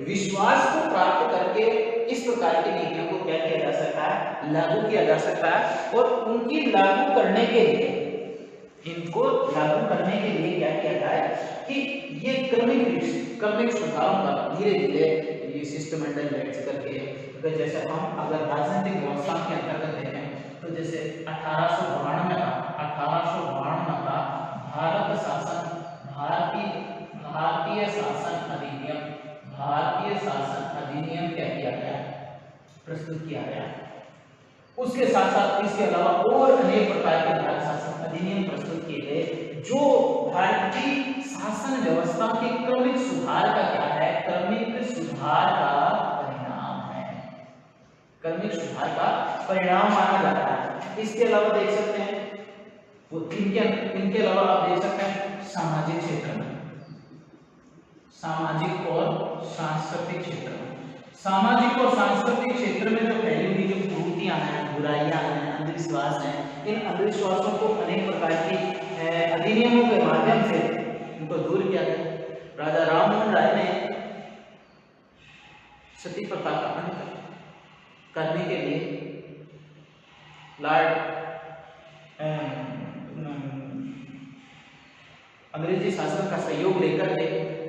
विश्वास को प्राप्त करके इस प्रकार की नीतियों को क्या किया जा सकता है, लागू किया जा सकता है और उनकी लागू करने के लिए क्या किया जाए कि ये क्रमिक सुधारों का धीरे धीरे ये सिस्टमेटिक लेट्स करके, तो जैसे हम अगर राजनीतिक व्यवस्था के अंतर्गत देखें तो जैसे 1892 का भारतीय शासन अधिनियम क्या किया गया, प्रस्तुत किया गया। उसके साथ साथ इसके अलावा और अनेक प्रकार के भारत शासन अधिनियम प्रस्तुत किए गए जो भारतीय शासन व्यवस्था के क्रमिक सुधार का क्या है, क्रमिक सुधार का परिणाम माना जाता है। इसके अलावा देख सकते हैं इनके अलावा आप देख सकते हैं सामाजिक क्षेत्र में, सामाजिक और सांस्कृतिक क्षेत्र में जो फैली हुई जो कुरीतियां हैं, बुराइयां हैं, अंधविश्वास हैं, इन अंधविश्वासों को अनेक प्रकार की अधिनियमों के माध्यम से इनको दूर किया गया। राजा राममोहन राय ने सती प्रथा का अंत करने के लिए अंग्रेजी शासन का सहयोग लेकर के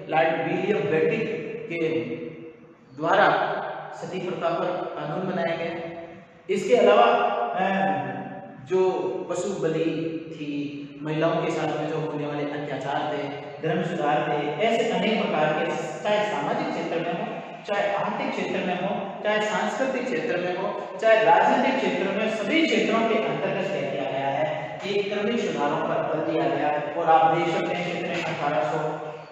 लॉर्ड विलियम बेंटिक के द्वारा सती प्रथा पर कानून बनाया गया। इसके अलावा जो पशु बलि थी, महिलाओं के साथ में जो होने वाले अत्याचार थे, धर्म सुधार थे, ऐसे अनेक प्रकार के, चाहे सामाजिक क्षेत्र में हो, चाहे आर्थिक क्षेत्र में हो, चाहे सांस्कृतिक क्षेत्र में हो, चाहे राजनीतिक क्षेत्र में, सभी क्षेत्रों के अंतर्गत कह दिया गया है। एक क्रमिक सुधारों पर बल दिया गया। और आप देख सकते हैं कितने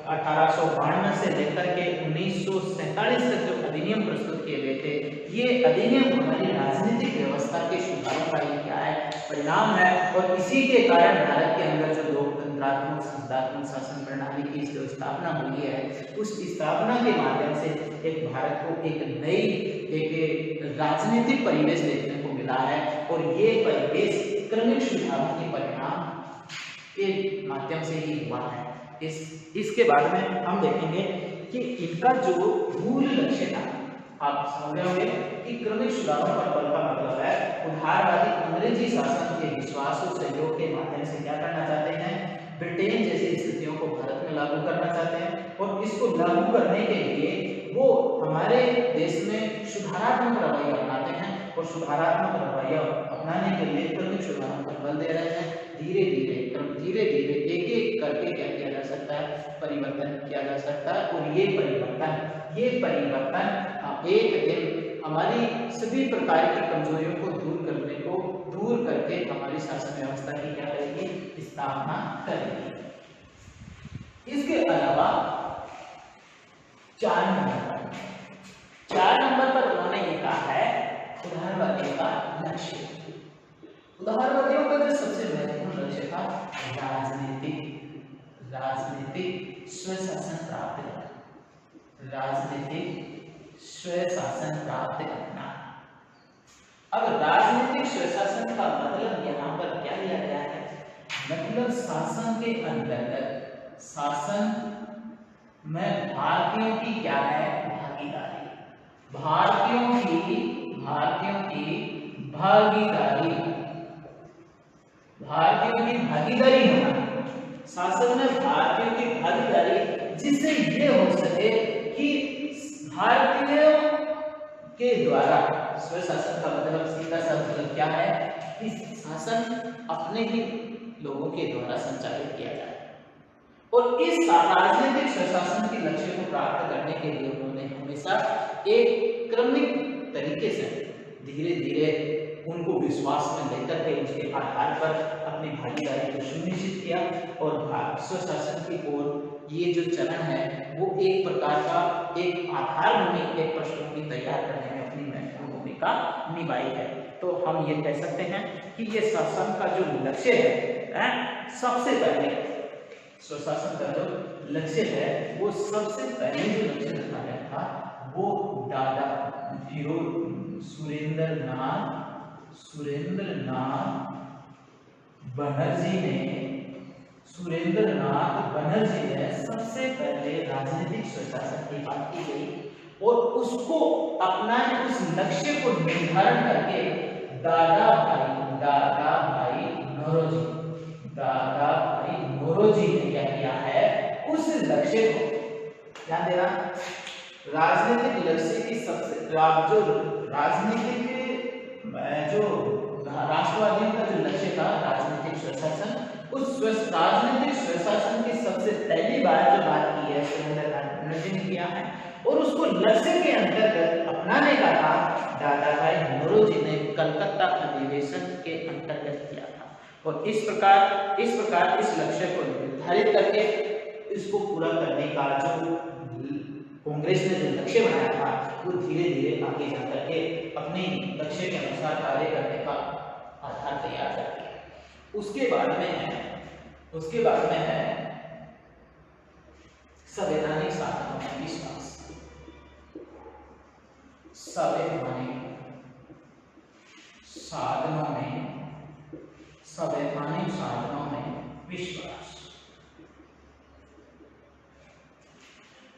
1892 से लेकर के 1947 तक जो अधिनियम प्रस्तुत किए गए थे, ये अधिनियम हमारी राजनीतिक व्यवस्था के सुधारों का ही क्या है, परिणाम है। और इसी के कारण भारत के अंदर जो लोकतंत्रात्मक संसदात्मक शासन प्रणाली की जो स्थापना हुई है, उस स्थापना के माध्यम से एक भारत को एक नई एक राजनीतिक परिवेश देखने को मिला है। और ये परिवेश क्रमिक सुधारों के परिणाम के माध्यम से ही हुआ है। इसके बाद में हम देखेंगे कि इनका जो मूल लक्ष्य था, आप समझ रहे होंगे कि क्रमिक सुधारों पर बल का मतलब है उदारवादी अंग्रेजी शासन के विश्वास और सहयोग के माध्यम से क्या करना चाहते हैं, ब्रिटेन जैसी स्थितियों को भारत में लागू करना चाहते हैं। और इसको लागू करने के लिए वो हमारे देश में सुधारात्मक रवैया अपनाते हैं। और सुधारात्मक रवैया अपनाने के लिए क्रमिक सुधारों पर बल दे रहे हैं। धीरे धीरे एक एक करके क्या किया जा सकता है, परिवर्तन किया जा सकता है। और ये परिवर्तन एक दिन हमारी सभी प्रकार की कमजोरियों को दूर करके हमारी शासन व्यवस्था की क्या करेगी, स्थापना करेगी। इसके अलावा 4 नंबर पर उन्होंने ये कहा है उदारवादियों का लक्ष्य। उदारवादियों का जो सबसे महत्वपूर्ण लक्ष्य था, राजनीतिक स्वशासन प्राप्त करना, राजनीतिक स्वशासन प्राप्त करना। अब राजनीतिक स्वशासन का मतलब यहाँ पर क्या लिया गया है, मतलब शासन के अंतर्गत, शासन में भारतीयों की क्या है, भागीदारी, भारतीयों की भागीदारी होना, शासन में भारतीयों की भागीदारी, जिससे ये हो सके कि भारतीयों के द्वारा स्वशासन का मतलब सीधा सा मतलब क्या है कि शासन अपने ही लोगों के द्वारा संचालित किया जाए। और इस राजनीतिक स्वशासन के लक्ष्य को प्राप्त करने के लिए उन्होंने हमेशा एक क्रमिक तरीके से धीरे धीरे उनको विश्वास में लेकर के उसके आधार पर अपनी भागीदारी को सुनिश्चित किया। और स्वशासन की ओर ये जो चरण है वो एक प्रकार का एक आधारभूमि, एक पृष्ठभूमि तैयार करने में अपनी महत्वपूर्ण भूमिका निभाई है। तो हम ये कह सकते हैं कि ये शासन का जो लक्ष्य है, सबसे पहले स्वशासन का जो लक्ष्य है वो सबसे पहले जो लक्ष्य रखा गया था वो दादा सुरेंद्रनाथ बनर्जी ने सबसे पहले राजनीतिक स्वशासन की बात की गई। और उसको अपनाने, उस लक्ष्य को निर्धारण करके दादा भाई नौरोजी ने क्या किया है, उस लक्ष्य को ध्यान देना, राजनीतिक लक्ष्य की सबसे राष्ट्रवादियों का जो लक्ष्य था राजनीतिक स्वशासन, उस राजनीतिक स्वशासन की सबसे पहली बार जो बात की है सुरेंद्रनाथ बनर्जी ने किया है। और उसको लक्ष्य के अंतर्गत अपनाने का काम दादा भाई नौरोजी ने कलकत्ता अधिवेशन के अंतर्गत किया था। और इस प्रकार इस लक्ष्य को निर्धारित करके इसको पूरा करने का जो कांग्रेस ने जो लक्ष्य बनाया था वो धीरे धीरे आगे जाकर के अपने लक्ष्य के अनुसार कार्य करने का आधार तैयार करती है। उसके बाद में है संवैधानिक साधनों में विश्वास। संवैधानिक साधनों में विश्वास।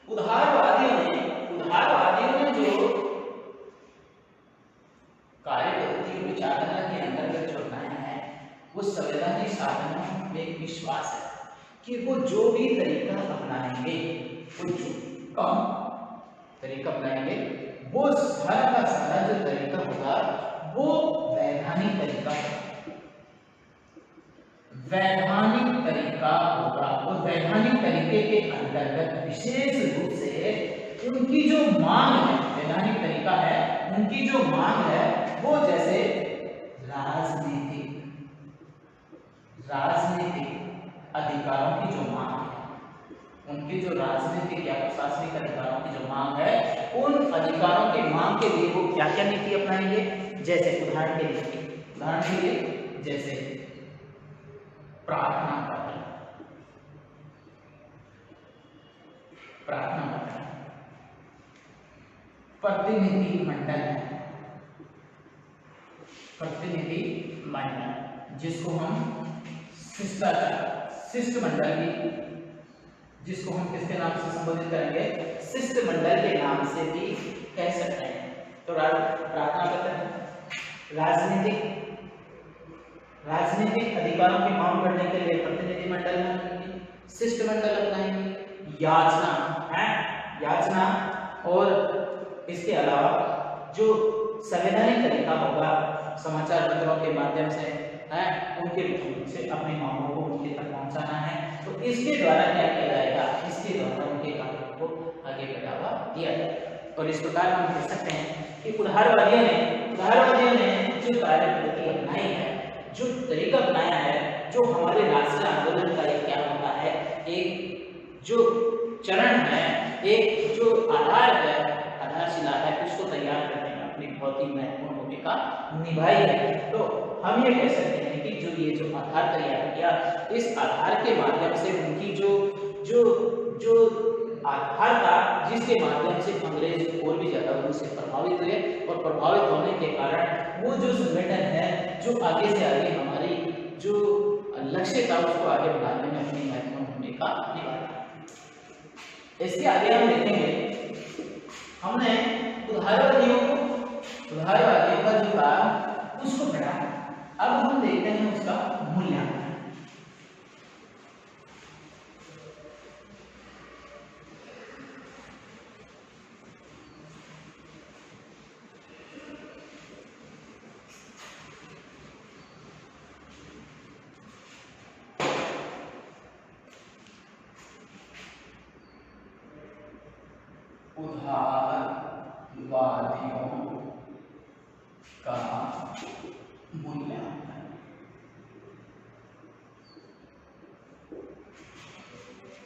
उदारवादियों ने जो कार्य पद्धति विचारधारा के अंतर्गत जो बनाया है वो संवैधानिक साधनों में विश्वास है कि वो जो भी तरीका अपनाएंगे वो जो कम तरीका अपनाएंगे, वो सारा का सारा जो तरीका होगा वो वैधानिक तरीका होगा। वैधानिक तरीका होगा। वो वैधानिक तरीके के अंतर्गत विशेष रूप से उनकी जो मांग है, वैधानिक तरीका है, उनकी जो मांग है वो जैसे राजनीतिक अधिकारों की जो मांग है, उनकी जो राजनीतिक या प्रशासनिक अधिकारों की जो मांग है, उन अधिकारों की मांग के लिए वो क्या क्या नीति अपनाएंगे। जैसे उदाहरण के लिए जैसे प्रार्थना पत्र, प्रतिनिधि मंडल जिसको हम शिष्टमंडल की, जिसको हम किसके नाम से संबोधित करेंगे, शिष्टमंडल के नाम से भी कह सकते हैं। तो प्रार्थना पत्र राजनीतिक अधिकारों की मांग करने के लिए प्रतिनिधि मंडल बनाएंगे, शिष्टमंडल अपनाएंगे, याचना और इसके अलावा जो संवैधानिक तरीका होगा, समाचार पत्रों के माध्यम से उनके से अपनी मांगों को उनके तक पहुंचाना है। तो इसके द्वारा क्या किया जाएगा, इसके द्वारा उनके कार्यों को आगे बढ़ावा दिया जाएगा। और इस प्रकार हम कह सकते हैं कि उदारवादियों ने जो कार्य पद्धति अपनाई है, जो तरीका अपनाया है, जो हमारे राष्ट्रीय आंदोलन का एक क्या होता है, एक जो चरण है, एक जो आधारशिला है, उसको तैयार करने में अपनी बहुत ही महत्वपूर्ण भूमिका निभाई है। तो हम ये कह सकते हैं कि जो आधार तैयार किया, इस आधार के माध्यम से उनकी जो आधार था, जिसके माध्यम से अंग्रेज और भी ज्यादा उनसे प्रभावित हुए, और प्रभावित होने के कारण वो जो संगठन है, जो आगे से आगे हमारी जो लक्ष्य था उसको आगे बढ़ाने में अपनी महत्वपूर्ण भूमिका निभाई। इसके आगे हम देखेंगे, हमने उदारवादियों का जो काम उसको पढ़ा, अब हम देखते हैं उसका मूल्यांकन।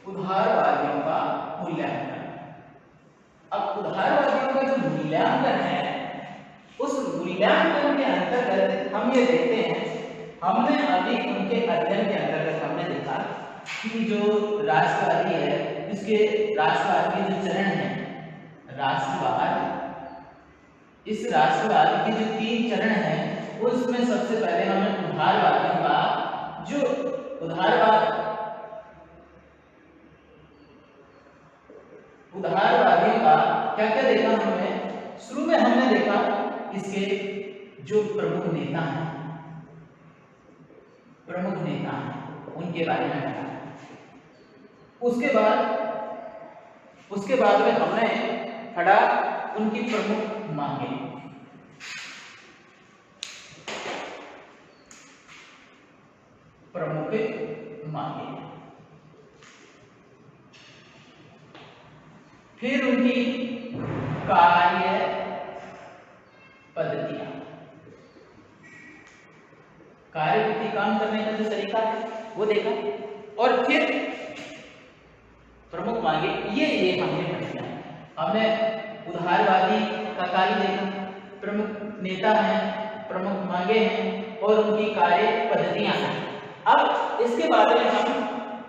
उदारवादियों का मूल्यांकन। अब उदारवादियों का जो मूल्यांकन है, उस मूल्यांकन के अंतर्गत हम ये देखते हैं, हमने अभी उनके अध्ययन के अंतर्गत हमने देखा कि जो राष्ट्रवादी है, इसके राष्ट्रवाद के जो चरण है, इस राष्ट्रवाद के जो 3 चरण हैं, उसमें सबसे पहले हमने उदारवादियों का क्या क्या देखा हमने। शुरू में हमने देखा इसके जो प्रमुख नेता हैं, उनके बारे में पढ़ा। उसके बाद में हमने पढ़ा उनकी प्रमुख मांगे। फिर उनकी कार्य पद्धतियां, कार्यपद्धति काम करने का जो तरीका है वो देखा, और फिर प्रमुख मांगे ये हमने पढ़ा। हमने उदारवादी का कार्य देखा, प्रमुख नेता हैं, प्रमुख मांगे हैं और उनकी कार्य पद्धतियां हैं। अब इसके बाद में हम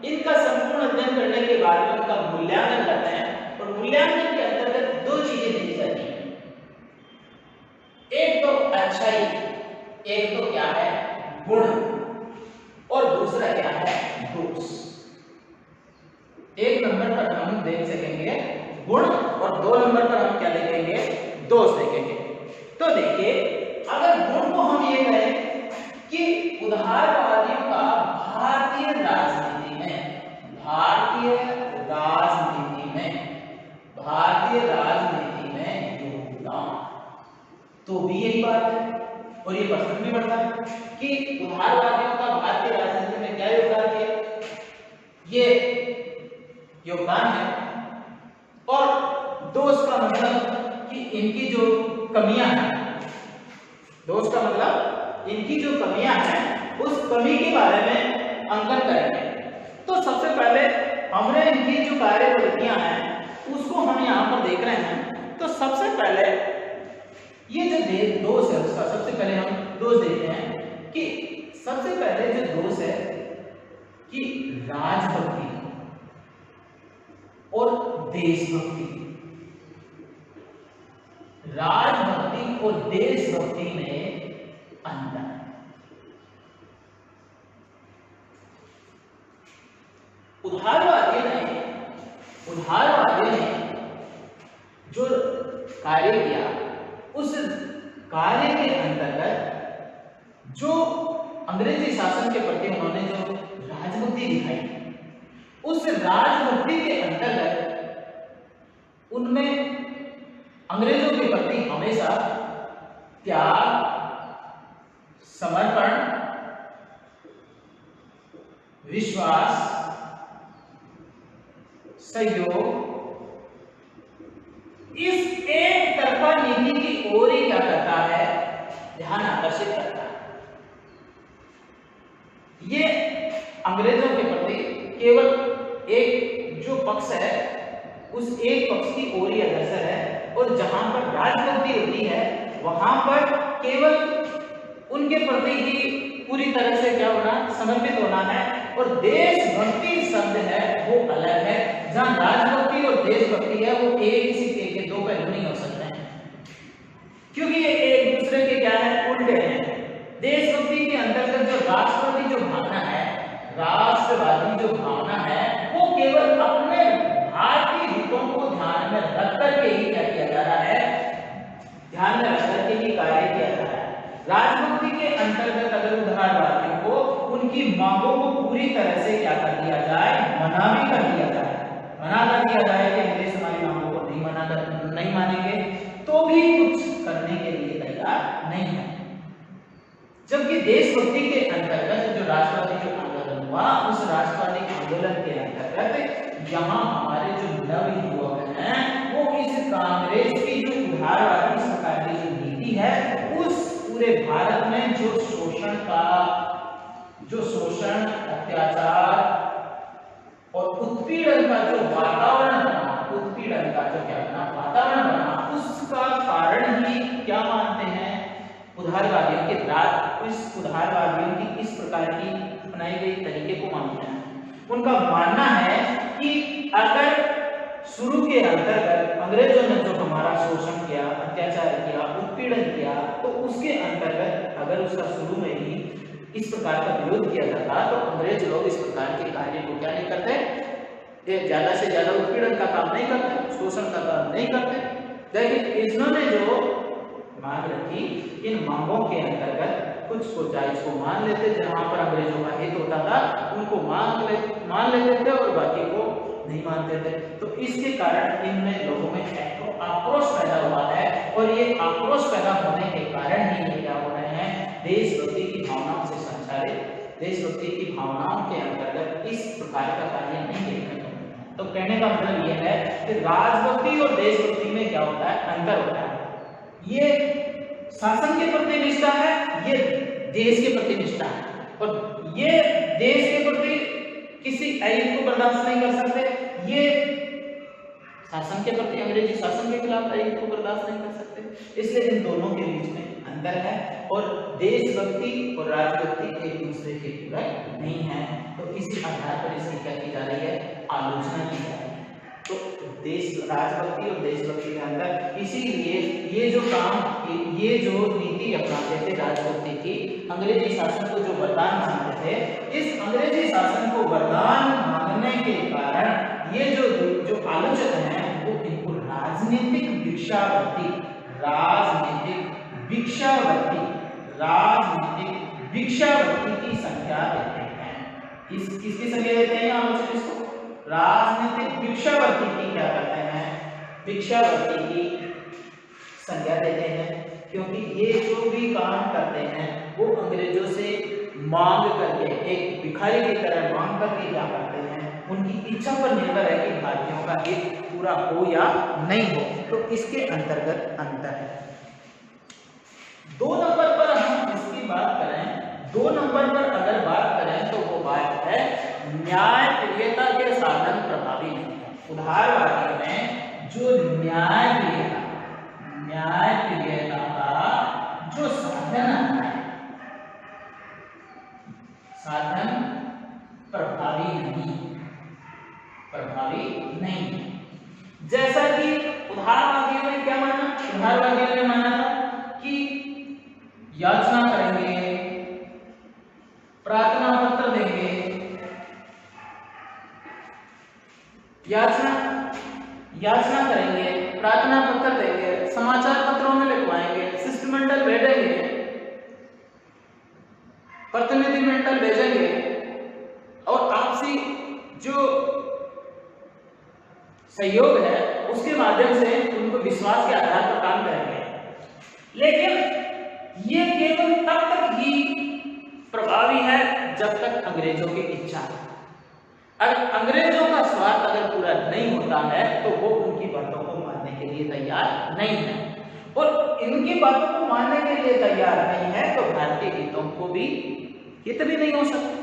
इनका संपूर्ण अध्ययन करने के बाद में उनका मूल्यांकन करते हैं, और मूल्यांकन के अंतर्गत 2 चीजें देखी जाती हैं। एक तो अच्छाई, एक तो क्या है गुण, और दूसरा क्या है दोष। 1 नंबर पर हम देख सकेंगे गुण, और 2 नंबर पर हम क्या देखेंगे, दोष देखेंगे। तो देखिए, अगर गुण को हम ये कहें कि उदारवादियों का भारतीय राजनीति में तो भी यही बात है। और ये प्रश्न भी बढ़ता है कि उदारवादियों का भारतीय राजनीति में क्या योगदान है, ये योगदान है। और दोष का मतलब कि इनकी जो कमियां हैं, दोष का मतलब इनकी जो कमियां हैं उस कमी के बारे में अंकन करेंगे। तो सबसे पहले हमने इनकी जो कार्यपद्धतियां हैं उसको हम यहाँ पर देख रहे हैं। तो सबसे पहले ये जो दोष है उसका सबसे पहले हम दोष देखते हैं कि सबसे पहले जो दोष है कि राजभक्ति और देशभक्ति, राजभक्ति और देशभक्ति में अंतर है। उदारवादियों ने जो कार्य किया उस कार्य के अंतर्गत जो अंग्रेजी शासन के प्रति उन्होंने जो राजभक्ति दिखाई, उस राजभक्ति के अंतर्गत उनमें अंग्रेजों के प्रति हमेशा त्याग, समर्पण, विश्वास, सहयोग, इस एक तरफा नीति की ओर ही क्या करता है, ध्यान आकर्षित करता है। ये अंग्रेजों के प्रति केवल एक जो पक्ष है उस एक पक्ष की ओर ही अग्रसर है। और जहां पर राजभक्ति होती है वहां पर केवल उनके प्रति ही पूरी तरह से क्या होना, समर्पित होना है। और देशभक्ति शब्द है वो अलग है। जहां राजभक्ति और देशभक्ति है वो एक ही सिक्के के दो पहलू नहीं हो सकते हैं, क्योंकि ये एक दूसरे के क्या है, उल्टे हैं। देशभक्ति के अंतर्गत जो राष्ट्रवादी जो भावना है, राष्ट्रवादी जो भावना है वो केवल अपने भारतीय हितों को ध्यान में रख करके ही क्या किया जा रहा है, ध्यान में रख करके ही कार्य किया जा रहा है। राजभक्ति के अंतर्गत अगर उदारवादियों को उनकी मांगों को पूरी तरह से क्या कर दिया जाए, मना भी कर दिया जाए, मना कर दिया जाए कि अंग्रेज हमारी मांगों को नहीं मानेंगे, तो भी कुछ करने के लिए तैयार नहीं है। जबकि देशभक्ति के अंतर्गत जो राष्ट्रवादी जो आंदोलन हुआ, उस राष्ट्रवादी आंदोलन के अंतर्गत यहाँ हमारे जो नव युवक हैं वो इस कांग्रेस की जो उदारवादी सरकार की जो नीति है उस पूरे भारत में जो शोषण, अत्याचार और उत्पीड़न का जो वातावरण बना, उत्पीड़न का जो क्या बना वातावरण बना, उसका कारण ही क्या मानते हैं, उदारवादियों के राज, इस उदारवादियों की इस प्रकार की अपनाई गई तरीके को मानते हैं। उनका मानना है कि अगर शुरू के अंतर्गत अंग्रेजों ने जो हमारा शोषण किया, अत्याचार किया, उत्पीड़न किया, तो उसके अंतर्गत अगर उसका शुरू में ही इस प्रकार का विरोध किया जाता तो अंग्रेज लोग इस प्रकार के कार्य को क्या नहीं करते, ज्यादा से ज्यादा उत्पीड़न का काम नहीं करते, शोषण का काम नहीं करते। लेकिन इन्होंने जो मांग रखी, इन मांगों के अंतर्गत कुछ को जायज को मान लेते, जहां पर अंग्रेजों का हित होता था उनको मान लेते थे और बाकी को नहीं मानते थे। तो इसके कारण इनमें लोगों में आक्रोश पैदा हुआ है। और ये आक्रोश पैदा होने के कारण ही ये क्या हो रहे हैं, देशभक्ति की भावनाओं से संचालित, देशभक्ति की भावनाओं के अंतर्गत इस प्रकार का कार्य नहीं देखने को मिलता है। तो कहने का मतलब यह है कि राजभक्ति और देशभक्ति में क्या होता है, अंतर होता है। ये शासन के प्रति निष्ठा है, ये देश के प्रति निष्ठा है। और ये देश के प्रति किसी अहित को बर्दाश्त नहीं कर सकते, ये शासन के प्रति, अंग्रेजी शासन के खिलाफ अहित को बर्दाश्त नहीं कर सकते। इसलिए इन दोनों के बीच में अंतर है। और देशभक्ति और राजभक्ति एक दूसरे के पूरक नहीं है। तो इसी आधार पर इसकी क्या की जा रही है, आलोचना की जा रही है। तो राजभक्ति और देशभक्ति के अंदर, इसीलिए ये जो काम, ये जो नीति अपनाते थे राजभक्ति की, अंग्रेजी शासन को जो वरदान मानते थे, इस अंग्रेजी शासन को वरदान मानने के कारण ये जो आलोचक हैं वो इनको राजनीतिक भिक्षावृत्ति की संज्ञा देते हैं। किसकी संज्ञा देते हैं आलोचक इसको? राजनीतिक भिक्षावृत्ति की क्या करते हैं, भिक्षावृत्ति की संज्ञा देते हैं। क्योंकि ये जो भी काम करते हैं वो अंग्रेजों से मांग करके, एक भिखारी की तरह मांग करके क्या करते हैं, उनकी इच्छा पर निर्भर है कि भारतीयों का हित पूरा हो या नहीं हो। तो इसके अंतर्गत अंतर है। 2 नंबर पर हम इसकी बात करें, 2 नंबर पर अगर बात करें तो वो बात है न्यायप्रियता के साधन प्रभावी नहीं है। उदारवादियों में जो न्यायप्रियता का जो साधन है, साधन प्रभावी नहीं। जैसा कि उदारवादियों ने क्या माना, उदारवादियों ने माना था कि याचना करेंगे, प्रार्थना पत्र देंगे, याचना करेंगे, प्रार्थना पत्र देंगे, समाचार पत्रों में लिखवाएंगे, शिष्टमंडल भेजेंगे, प्रतिनिधिमंडल भेजेंगे और आपसी जो सहयोग है उसके माध्यम से उनको विश्वास के आधार पर काम करेंगे। लेकिन ये केवल तब तक ही प्रभावी है जब तक अंग्रेजों की इच्छा है। अगर अंग्रेजों का स्वार्थ अगर पूरा नहीं होता है तो वो उनकी बातों को मानने के लिए तैयार नहीं है, और इनकी बातों को मानने के लिए तैयार नहीं है तो भारतीय हितों को भी हित भी नहीं हो सकते।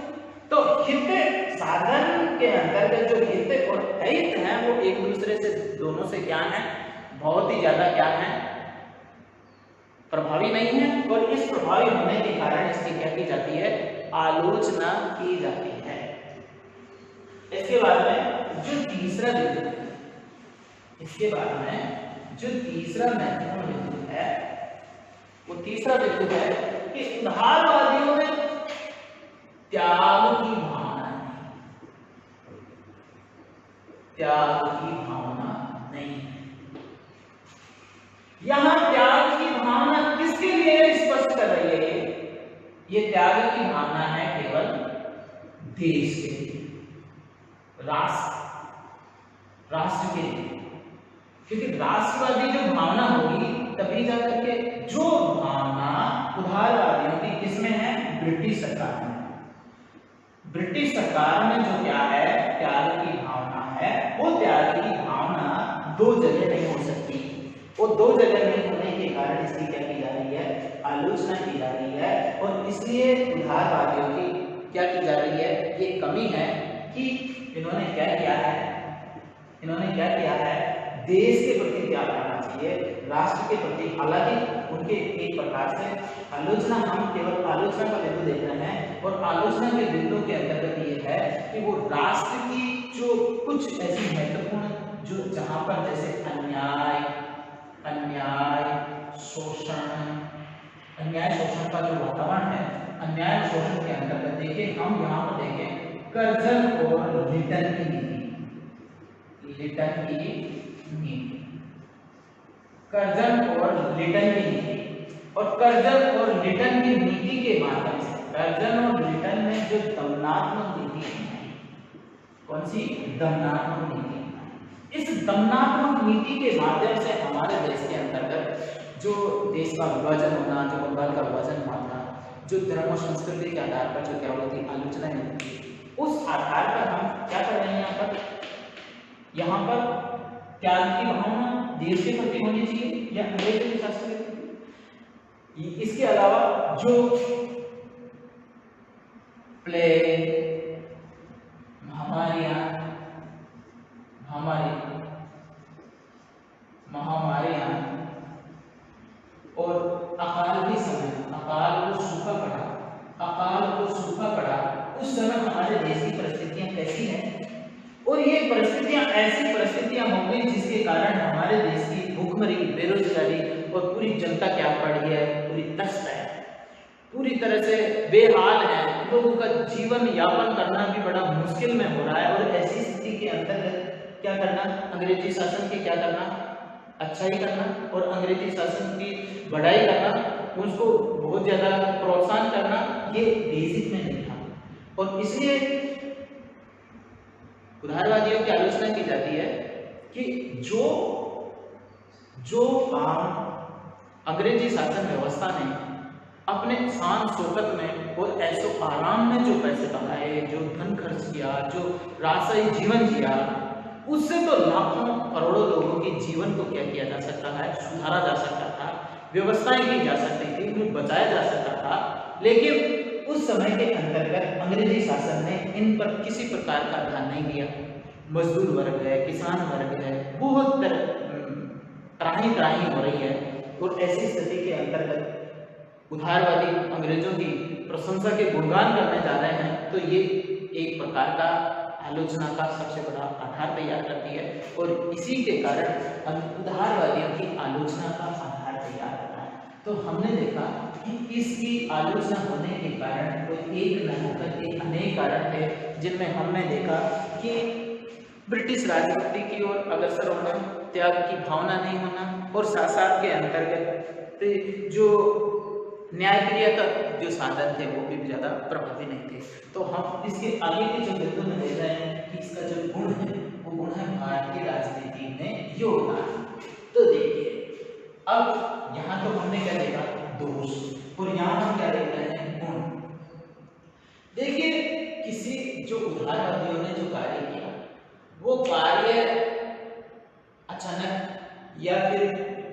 तो हित साधन के अंतर्गत जो हित और अहित हैं वो एक दूसरे से, दोनों से क्या है, बहुत ही ज्यादा क्या है, प्रभावी नहीं है। और इस प्रभावी होने के कारण इसकी क्या की जाती है, आलोचना की जाती है। इसके बाद में जो तीसरा बिंदु है, इसके बाद में जो तीसरा महत्वपूर्ण बिंदु है वो तीसरा बिंदु है कि उदारवादियों में त्याग की भावना नहीं है। यहां त्याग की भावना किसके लिए स्पष्ट कर रही है, ये त्याग की भावना है केवल देश के लिए, राष्ट्र के लिए। क्योंकि राष्ट्रवादी जो भावना होगी तभी जाकर के, जो भावना उदारवादियों की किसमें है, ब्रिटिश सरकार में। ब्रिटिश सरकार में जो क्या है, त्याग की भावना है, वो त्याग की भावना 2 जगह नहीं हो सकती। वो 2 जगह नहीं होने के कारण इसकी क्या की जा रही है, आलोचना की जा रही है। और इसलिए उदारवादियों की क्या की जा रही है, ये कमी है कि इन्होंने क्या किया है, देश के प्रति त्याग करना चाहिए, राष्ट्र के प्रति। हालांकि उनके एक प्रकार से आलोचना, हम केवल आलोचना का बिंदु देख रहे हैं, और आलोचना के बिंदु के अंतर्गत ये है कि वो राष्ट्र की जो कुछ ऐसी महत्वपूर्ण, जो जहां पर जैसे अन्याय शोषण का जो वातावरण है, अन्याय और शोषण के अंतर्गत देखिए, हम यहाँ पर देखें कर्जन और लिटन की नीति, कर्जन और लिटन की नीति, और कर्जन और लिटन की नीति के माध्यम से, कर्जन और लिटन में जो दमनात्मक नीति है, कौन सी दमनात्मक नीति, इस दमनात्मक नीति के माध्यम से हमारे देश के अंतर्गत जो देश का विभाजन होना, जो बंगाल का विभाजन हुआ था, जो धर्म और संस्कृति के आधार पर जो क्या होती आलोचनाएं होती, उस आधार पर हम क्या कर रहे हैं, यहाँ पर त्याग की भावना देश के प्रति होनी चाहिए या अंग्रेजों के शासन के प्रति। इसके अलावा जो प्लेग, महामारियां और अकाल के समय, अकाल को सूखा पड़ा, उस समय हमारे देश की परिस्थितियां कैसी हैं, और ये परिस्थितियां ऐसी परिस्थितियां हो गई जिसके कारण हमारे देश की भूखमरी, बेरोजगारी और पूरी जनता क्या पड़ी है, पूरी त्रस्त है, पूरी तरह से बेहाल है, लोगों का जीवन यापन करना भी बड़ा मुश्किल में हो रहा है। और ऐसी स्थिति के अंतर्गत क्या करना, अंग्रेजी शासन की क्या करना, अच्छाई करना और अंग्रेजी शासन की बढ़ाई करना, उसको बहुत ज्यादा प्रोत्साहन करना, ये बेसिक में नहीं था। और इसलिए उदारवादियों की आलोचना की जाती है कि जो काम अंग्रेजी शासन व्यवस्था ने अपने शान शौकत में और ऐसो आराम में जो पैसे कमाए, जो धन खर्च किया, जो राजशाही जीवन जिया, उससे तो लाखों करोड़ों लोगों के जीवन को क्या किया जा सकता है, सुधारा जा सकता था, व्यवस्थाएं की जा सकती थी, उन्हें बचाया जा सकता था। लेकिन उस समय के अंतर्गत अंग्रेजी शासन ने इन पर किसी प्रकार का ध्यान नहीं दिया। मजदूर वर्ग है, किसान वर्ग है, बहुत त्राही त्राही हो रही है, और ऐसी स्थिति के अंतर्गत उदारवादी अंग्रेजों की प्रशंसा के गुणगान करने जा रहे हैं, तो ये एक प्रकार का आलोचना का सबसे बड़ा आधार तैयार करती है, और इसी के कारण उदारवादियों की आलोचना का आधार तैयार होता है। तो हमने देखा कि इसकी आलोचना होने के कारण कोई एक न होकर के अनेक कारण थे, जिनमें हमने देखा कि ब्रिटिश राजनीति की ओर अग्रसर होना, त्याग की भावना नहीं होना, और साथ के अंतर्गत जो न्यायक्रिया का जो साधन थे वो भी ज़्यादा प्रभावी नहीं थे। तो हम इसके आगे के जो बिंदु में देख रहे हैं कि इसका जो गुण है वो गुण है भारतीय राजनीति में योगदान। तो देखिए, अब यहाँ तो हमने क्या देखा, दोष, और यहाँ हम क्या देख रहे हैं, गुण। देखिए, किसी जो उदारवादियों ने जो कार्य किया वो कार्य अचानक या फिर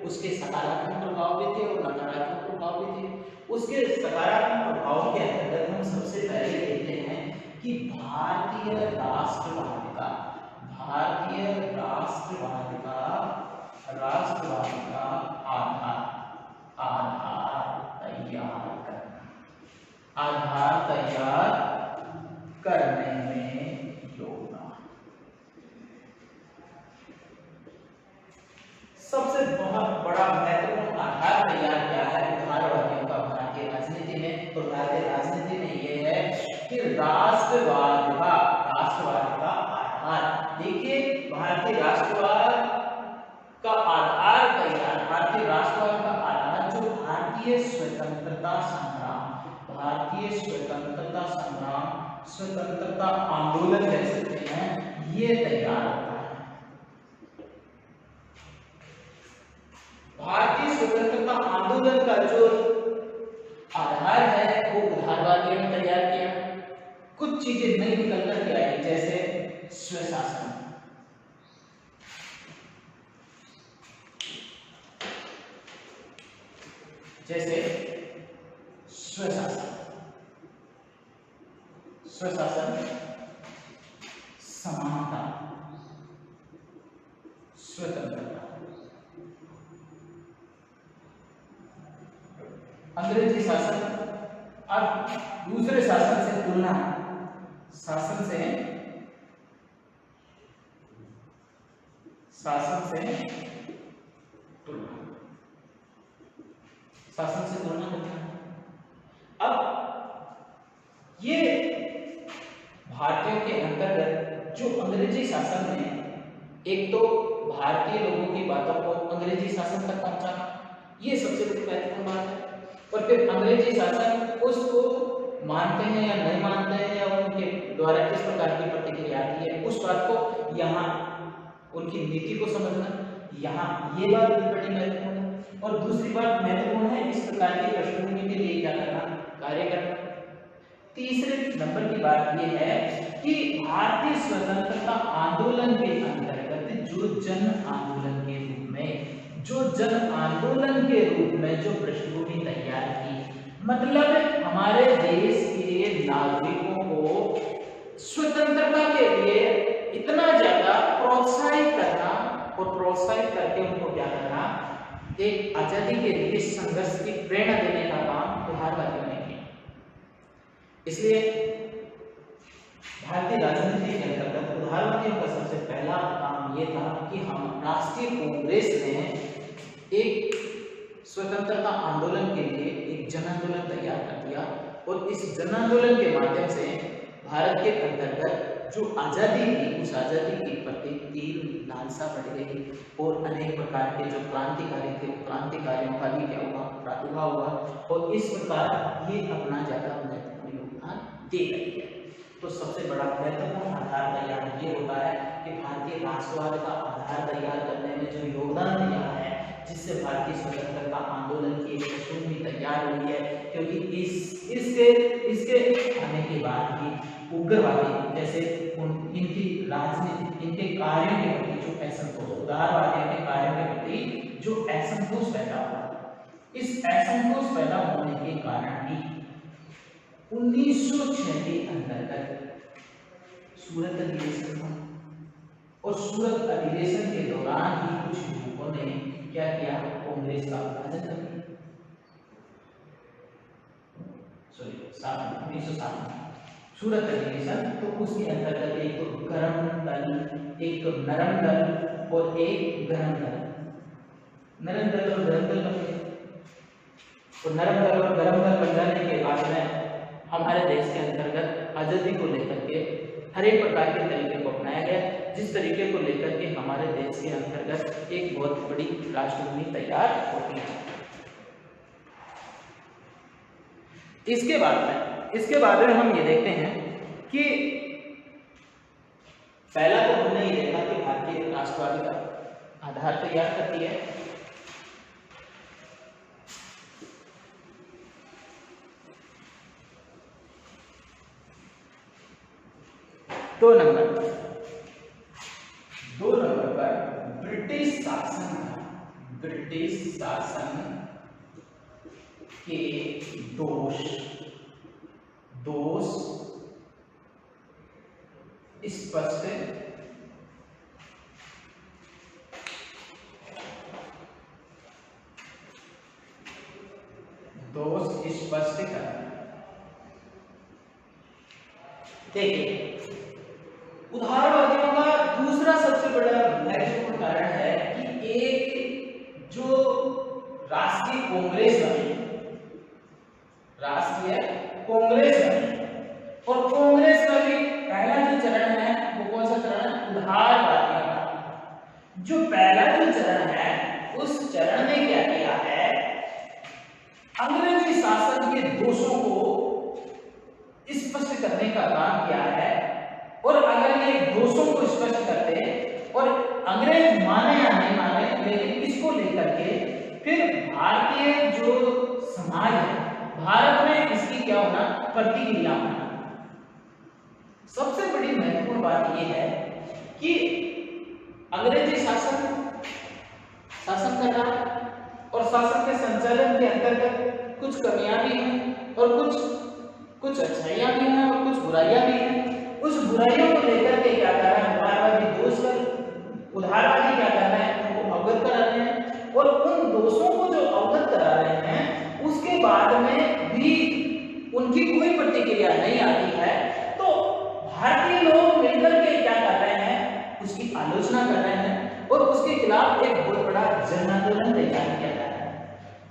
उसके सकारात्मक प्रभाव भी थे और नकारात्मक प्रभाव भी थे। उसके सकारात्मक प्रभाव के अंतर्गत हम सबसे पहले देखते हैं कि भारतीय राष्ट्रवाद का आधार तैयार करने में योगदान। सबसे बहुत बड़ा महत्वपूर्ण आधार तैयार किया है उदारवादियों का भारतीय राजनीति में। तो भारतीय राजनीति में यह है कि राष्ट्रवाद का आधार। देखिए, भारतीय राष्ट्रवाद का आधार तैयार, भारतीय राष्ट्रवाद का आधार जो भारतीय स्वतंत्रता आंदोलन कह सकते हैं, ये तैयार होता है। भारतीय स्वतंत्रता आंदोलन का जो आधार है वो उदारवादियों ने तैयार किया। कुछ चीजें नई निकल कर के आई, जैसे स्वशासन, स्वशासन, समानता, स्वतंत्रता। अंग्रेजी शासन अब दूसरे शासन से तुलना, शासन से तुलना करते हैं। अब ये भारतीयों के अंतर्गत जो अंग्रेजी शासन ने एक तो भारतीय लोगों की बातों को अंग्रेजी शासन तक पहुंचाना, ये सबसे बड़ी महत्वपूर्ण बात है। और फिर अंग्रेजी शासन उसको मानते हैं या नहीं मानते हैं, या उनके द्वारा किस प्रकार की प्रतिक्रिया आती है, उस बात को यहाँ उनकी नीति को समझना, यहाँ ये बात बड़ी महत्वपूर्ण है। और दूसरी बात महत्वपूर्ण है, इस प्रकार की पृष्ठभूमि के लिए क्या करना, कार्य करना। तीसरे नंबर की बात यह है कि भारतीय स्वतंत्रता आंदोलन के अंतर्गत जो जन आंदोलन के रूप में जो पृष्ठभूमि तैयार की, मतलब हमारे देश के नागरिकों को स्वतंत्रता के लिए इतना ज्यादा प्रोत्साहित करना, और प्रोत्साहित करके उनको क्या करना, एक आजादी के लिए संघर्ष की प्रेरणा देने का काम उदारवादियों ने किया। इसलिए भारतीय राजनीति के अंतर्गत उदारवादियों का सबसे पहला काम यह था कि हम राष्ट्रीय कांग्रेस ने एक स्वतंत्रता आंदोलन के लिए एक जन आंदोलन तैयार कर दिया, और इस जन आंदोलन के माध्यम से भारत के अंतर्गत जो आजादी थी, उस आजादी के प्रति तीव्र लालसा बढ़ गई, और अनेक प्रकार के जो क्रांतिकारी थे, क्रांतिकारियों का भी क्या हुआ, प्रादुर्भाव हुआ, और इस प्रकार ये अपना ज्यादा महत्वपूर्ण योगदान दे रही है। तो सबसे बड़ा महत्वपूर्ण आधार तैयार ये होता है कि भारतीय राष्ट्रवाद का आधार तैयार करने में जो योगदान दिया है, जिससे भारतीय स्वतंत्रता आंदोलन क्योंकि इसके आने के बाद ही उग्रवादी जैसे इनकी राजनीति, इनके कार्यों के प्रति जो असंतोष, उदारवादियों के कार्यों के प्रति जो असंतोष पैदा हुआ, इस असंतोष पैदा होने के कारण ही 1906 के अंतर्गत सूरत अधिवेशन हुआ और सूरत अधिवेशन के दौरान ही कुछ लोगों ने क्या किया, कांग्रेस का विभाजन कर दिया। 1907 सूरत अधिवेशन, तो उसके अंतर्गत एक गर्म दल, एक नरम दल और एक गरम दल, नरम दल और गरम दल बने। तो नरम दल और गरम दल बन जाने के बाद में हमारे देश के अंतर्गत आजादी को लेकर के हर एक प्रकार के तरीके को अपनाया गया, जिस तरीके को लेकर के हमारे देश के अंतर्गत एक बहुत बड़ी राष्ट्रभूमि तैयार होती है। इसके बाद में हम ये देखते हैं कि पहला तो हमने ये देखा कि भारतीय राष्ट्रवादी का आधार तैयार करती है। दो नंबर पर ब्रिटिश शासन के दोष स्पष्ट करना। देखिए, उदारवादियों का दूसरा सबसे बड़ा महत्वपूर्ण कारण है कि एक जो राष्ट्रीय कांग्रेस बनी और कांग्रेस का भी पहला जो चरण है वो कौन सा चरण है, उदारवादियों का। जो पहला जो चरण है उस चरण में क्या किया है, अंग्रेजी शासन के दोषों को स्पष्ट करने का काम किया है। और अगर ये दोषों को स्पष्ट करते और अंग्रेज माने या नहीं माने, लेकिन इसको लेकर के फिर भारतीय जो समाज है, भारत में इसकी क्या होना, प्रतिक्रिया होना। सबसे बड़ी महत्वपूर्ण बात यह है कि अंग्रेजी शासन कर रहा है और शासन के संचालन के अंतर्गत कुछ कमियां भी हैं और कुछ अच्छाइयां भी हैं और कुछ बुराइयां भी हैं। उस बुराइयों को लेकर के क्या कर रहा है उदारवादी क्या कर रहे हैं, उनको अवगत करा रहे हैं और उन दोषों को जो अवगत करा रहे हैं उसके बाद में भी उनकी कोई प्रतिक्रिया नहीं आती है, तो भारतीय लोग मिलकर के क्या कर रहे हैं, उसकी आलोचना कर रहे हैं और उसके खिलाफ एक बहुत बड़ा जन आंदोलन तैयार किया जा रहा है।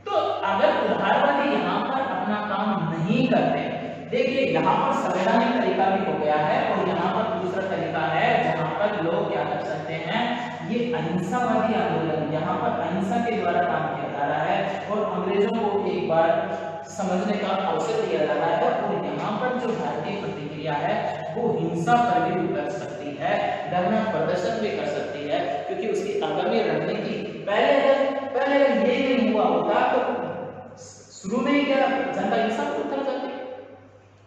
तो अगर उदारवादी यहाँ पर अपना काम नहीं करते, देखिए यहाँ पर संवैधानिक तरीका भी हो गया है और यहाँ पर दूसरा तरीका है जहाँ पर लोग क्या कर सकते हैं, ये अहिंसावादी आंदोलन, यहाँ पर अहिंसा के द्वारा काम किया जा रहा है और अंग्रेजों को एक बार समझने का अवसर दिया जा रहा है। और यहाँ पर जो भारतीय प्रतिक्रिया है वो हिंसा पर भी उतर सकती है, धरना प्रदर्शन भी कर सकती है, क्योंकि उसकी आगामी रणनीति पहले ये नहीं हुआ होता तो शुरू में ही क्या जनता हिंसा पर उतर जाती,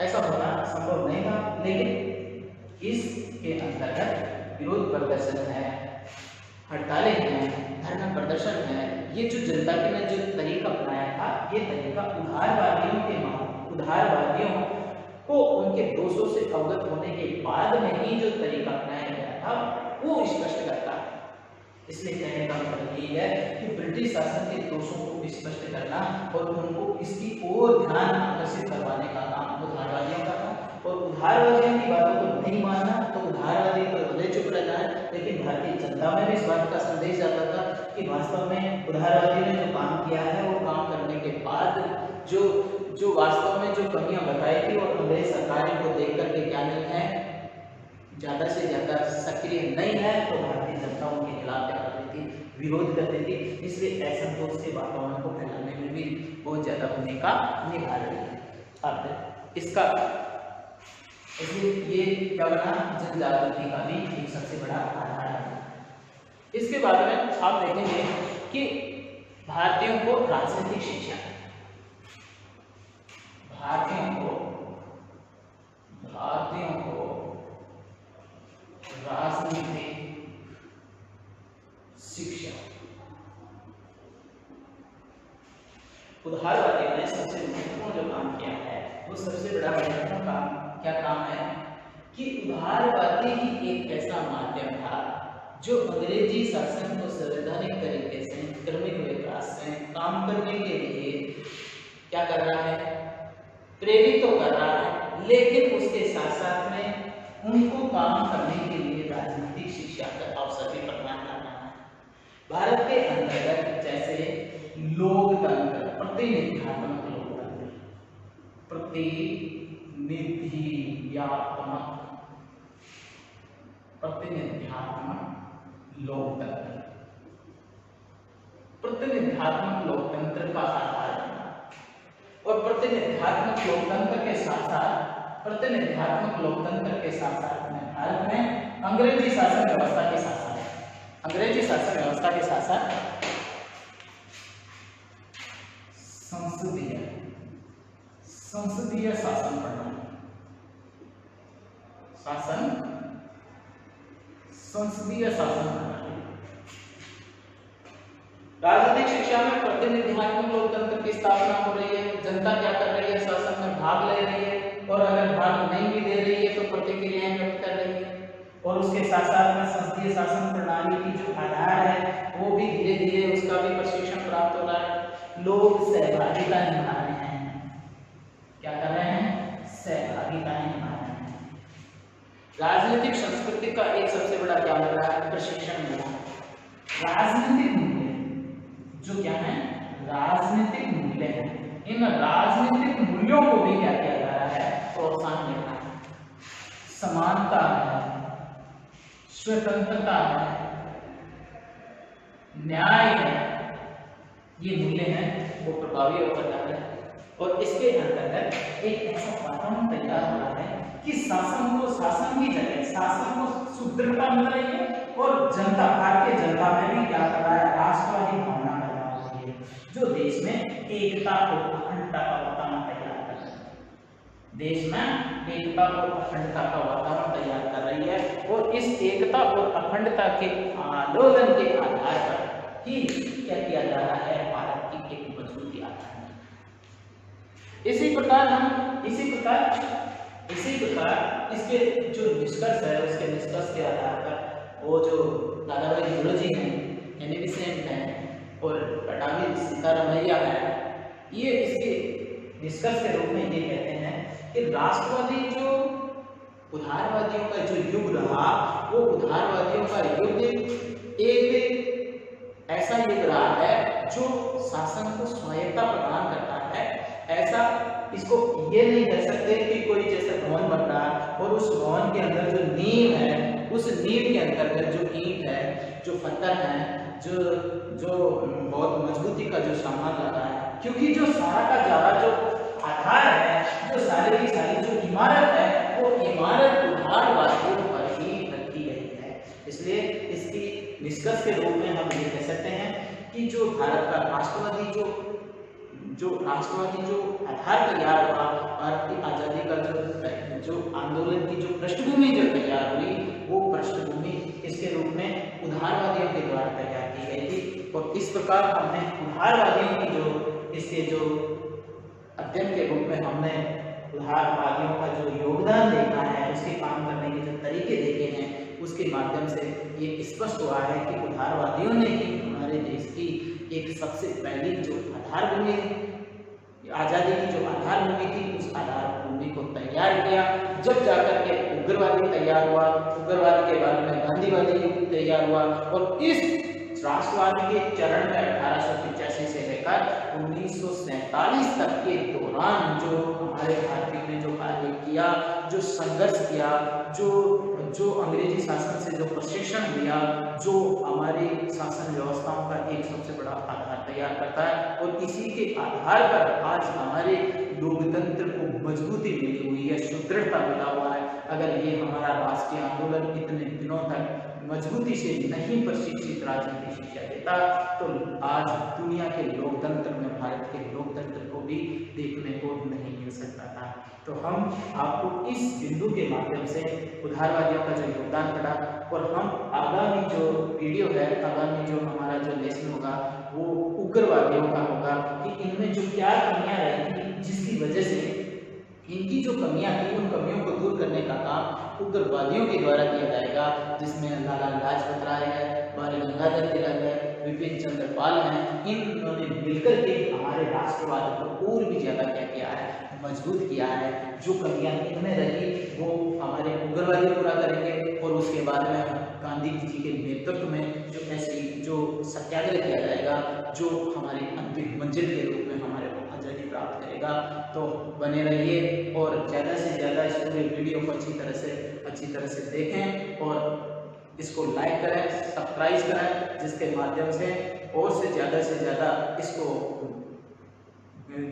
ऐसा होना संभव नहीं था। लेकिन इसके अंतर्गत विरोध प्रदर्शन है, हड़तालें हैं, धरना प्रदर्शन है, ये जो जनता ने जो तरीका अपनाया था, ये तरीका उदारवादियों को उनके दोषों से अवगत होने के बाद में ही जो तरीका अपनाया गया था वो स्पष्ट करता है। इसलिए कहने का मतलब ये है कि ब्रिटिश शासन के दोषों को स्पष्ट करना और उनको इसकी ओर ध्यान आकर्षित करवाने का काम उदारवादियों का था। और उदारवादियों की बातों को नहीं मानना तो उदारवादी तो भले चुप रह जाए, लेकिन भारतीय जनता में भी इस बात का संदेश जाता था कि वास्तव में उदारवादियों ने जो काम किया है वो काम करने के बाद जो वास्तव में जो कमियां बताई थी और अंग्रेज सरकार को देख करके क्या नहीं है, ज्यादा से ज्यादा सक्रिय नहीं है, तो भारतीय जनता उनके खिलाफ क्या करती थी, विरोध करती थी। इसलिए असंतोष के वातावरण को फैलाने में भी बहुत ज्यादा भूमिका निभा रही है। अब इसका इसलिए ये क्या बना, जन जागृति का भी एक सबसे बड़ा आधार है। इसके बाद में आप देखेंगे कि भारतीयों को राजनीतिक शिक्षा उदारवादियों ने सबसे महत्वपूर्ण जो काम किया है वो सबसे बड़ा महत्वपूर्ण काम क्या काम है कि उदारवादी ही एक ऐसा माध्यम था जो अंग्रेजी शासन को संवैधानिक तरीके से क्रमिक विकास से काम करने के लिए क्या कर रहा है, प्रेरित तो कर रहा है, लेकिन उसके साथ साथ में उनको काम करने के लिए राजनीतिक शिक्षा का अवसर भी प्रदान कर रहा है। भारत के अंतर्गत जैसे लोकतंत्र, प्रतिनिधित्वात्मक लोकतंत्र, प्रतिनिधित्वात्मक लोकतंत्र का आधार बना और प्रतिनिधित्वात्मक लोकतंत्र के साथ साथ में भारत में अंग्रेजी शासन व्यवस्था के साथ संसदीय शासन प्रणाली, संसदीय शासन प्रणाली। राजनीतिक शिक्षा में प्रतिनिधित्वात्मक लोकतंत्र की स्थापना हो रही है। जनता क्या कर रही है, शासन में भाग ले रही है, और अगर भाग नहीं भी दे रही है तो प्रतिक्रियाएं व्यक्त कर रही है। और उसके साथ साथ में संसदीय शासन प्रणाली की जो आधार है वो भी धीरे धीरे उसका भी प्रशिक्षण प्राप्त हो रहा है। लोग सहभागिता निभा रहे हैं, क्या कर रहे हैं, सहभागिता निभा रहे हैं। राजनीतिक संस्कृति का एक सबसे बड़ा क्या हो रहा है, प्रशिक्षण मिला। राजनीतिक मूल्य जो क्या है, राजनीतिक मूल्य है, इन राजनीतिक मूल्यों को भी क्या किया जा रहा है, प्रोत्साहन मिल रहा है। समानता है, स्वतंत्रता है, न्याय है, ये मूल्य हैं वो प्रभावी होकर जा रहे हैं। और इसके अंतर्गत एक ऐसा वातावरण तैयार हो रहा है कि शासन की जगह शासन को सुदृढ़ता मिल रही है, और जनता, भारतीय जनता में भी क्या कर रहा है, राष्ट्रवादी भावना पैदा हो रही है, जो देश में एकता और अखंडता का वातावरण तैयार कर रही है। देश में एकता और अखंडता का वातावरण तैयार कर रही है, और इस एकता और अखंडता के आंदोलन के आधार पर ही क्या किया जा रहा है, भारत की एक मजबूती आधार। इसी प्रकार इसके जो निष्कर्ष है, उसके निष्कर्ष के आधार पर वो जो दादाभाई नौरोजी हैं, एनी बेसेंट हैं और पटाभी सीतारामैया है, ये इसके निष्कर्ष के रूप में ये कहते हैं कि राष्ट्रवादी जो उदारवादियों का जो युग रहा, वो उदारवादियों का युग एक ऐसा युग रहा है जो शासन को स्वायत्ता प्रदान करता है। ऐसा इसको ये नहीं कह सकते कि कोई जैसे भवन बन रहा है और उस भवन के अंदर जो नींव है, उस नींव के अंतर्गत जो ईंट है, जो पत्थर है, जो बहुत मजबूती का जो सामान लगा है, क्योंकि जो सारा का सारा जो आधार है, जो सारी की सारी जो इमारत है, वो इमारत उदारवादियों पर ही रखी गई है। इसलिए इसकी निष्कर्ष के रूप में हम ये कह सकते हैं कि जो भारत का राष्ट्रवादी जो आधार तैयार हुआ, भारत की आजादी का जो आंदोलन की जो पृष्ठभूमि जो तैयार हुई, वो पृष्ठभूमि इसके रूप में उदारवादियों के द्वारा तैयार की गई थी। और इस प्रकार हमने उदारवादियों की जो इसके जो अध्ययन के रूप में हमने उदारवादियों का जो योगदान देखा है, उसके काम करने के जो तरीके देखे हैं, उसके माध्यम से ये स्पष्ट हुआ है कि उदारवादियों ने ही हमारे देश की एक सबसे पहली जो आधार भूमि, आजादी की जो आधार भूमि थी, उस आधार भूमि को तैयार किया। जब जाकर के उग्रवादी तैयार हुआ, उग्रवाद के बाद में गांधीवादी तैयार हुआ, और इस राष्ट्रवाद के चरण में 1885 से लेकर 1947 तक के दौरान जो हमारे भारतीयों ने जो कार्य किया, जो संघर्ष किया, जो अंग्रेजी शासन से जो प्रशिक्षण लिया, जो हमारी शासन व्यवस्थाओं का एक सबसे बड़ा आधार तैयार करता है। और इसी के आधार पर आज हमारे लोकतंत्र को मजबूती मिली हुई है, सुदृढ़ता मिला हुआ है। अगर ये हमारा राष्ट्रीय आंदोलन इतने दिनों तक मजबूती से नहीं प्रशिक्षित राजनीतिक शिक्षा देता, तो आज दुनिया के लोकतंत्र में भारत के लोकतंत्र को भी देखने को नहीं मिल सकता था। तो हम आपको इस बिंदु के माध्यम से उदारवादियों का जो योगदान पड़ा, और हम आगामी जो वीडियो है, आगामी जो हमारा जो लेसन होगा, वो उग्रवादियों का होगा कि इनमें जो क्या क्या कमियां रही थी जिसकी वजह से इनकी जो कमियां थी उन कमियों को दूर करने का काम उग्रवादियों के द्वारा किया जाएगा, जिसमें लाला लाजपत राय है, बाल गंगाधर तिलक है, विपिन चंद्र पाल है। इन्होंने मिलकर के हमारे राष्ट्रवाद को और भी ज्यादा क्या किया है, मजबूत किया है। जो कमियां इनमें रही वो हमारे उग्रवादी पूरा करेंगे और उसके बाद में गांधी जी के नेतृत्व में जो ऐसे जो सत्याग्रह किया जाएगा जो हमारी अंतिम मंजिल के रूप में हमारे को आजादी प्राप्त करेगा। तो बने रहिए और ज़्यादा से ज़्यादा इस पूरे वीडियो को अच्छी तरह से देखें और इसको लाइक करें, सब्सक्राइब करें, जिसके माध्यम से और से ज़्यादा इसको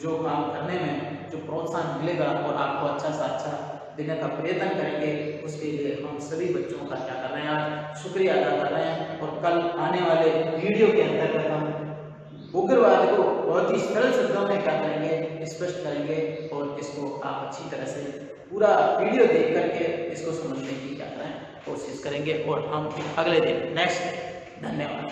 जो काम करने में जो प्रोत्साहन मिलेगा और आपको अच्छा से अच्छा देने का प्रयत्न करेंगे। उसके लिए हम सभी बच्चों का क्या कर रहे हैं, आज शुक्रिया अदा कर रहे हैं। और कल आने वाले वीडियो के अंतर्गत हम उग्रवाद को बहुत ही सरल शब्दों में क्या करेंगे, स्पष्ट करेंगे और इसको आप अच्छी तरह से पूरा वीडियो देख करके इसको समझने की क्या करें कोशिश करेंगे। और हम अगले दिन नेक्स्ट, धन्यवाद।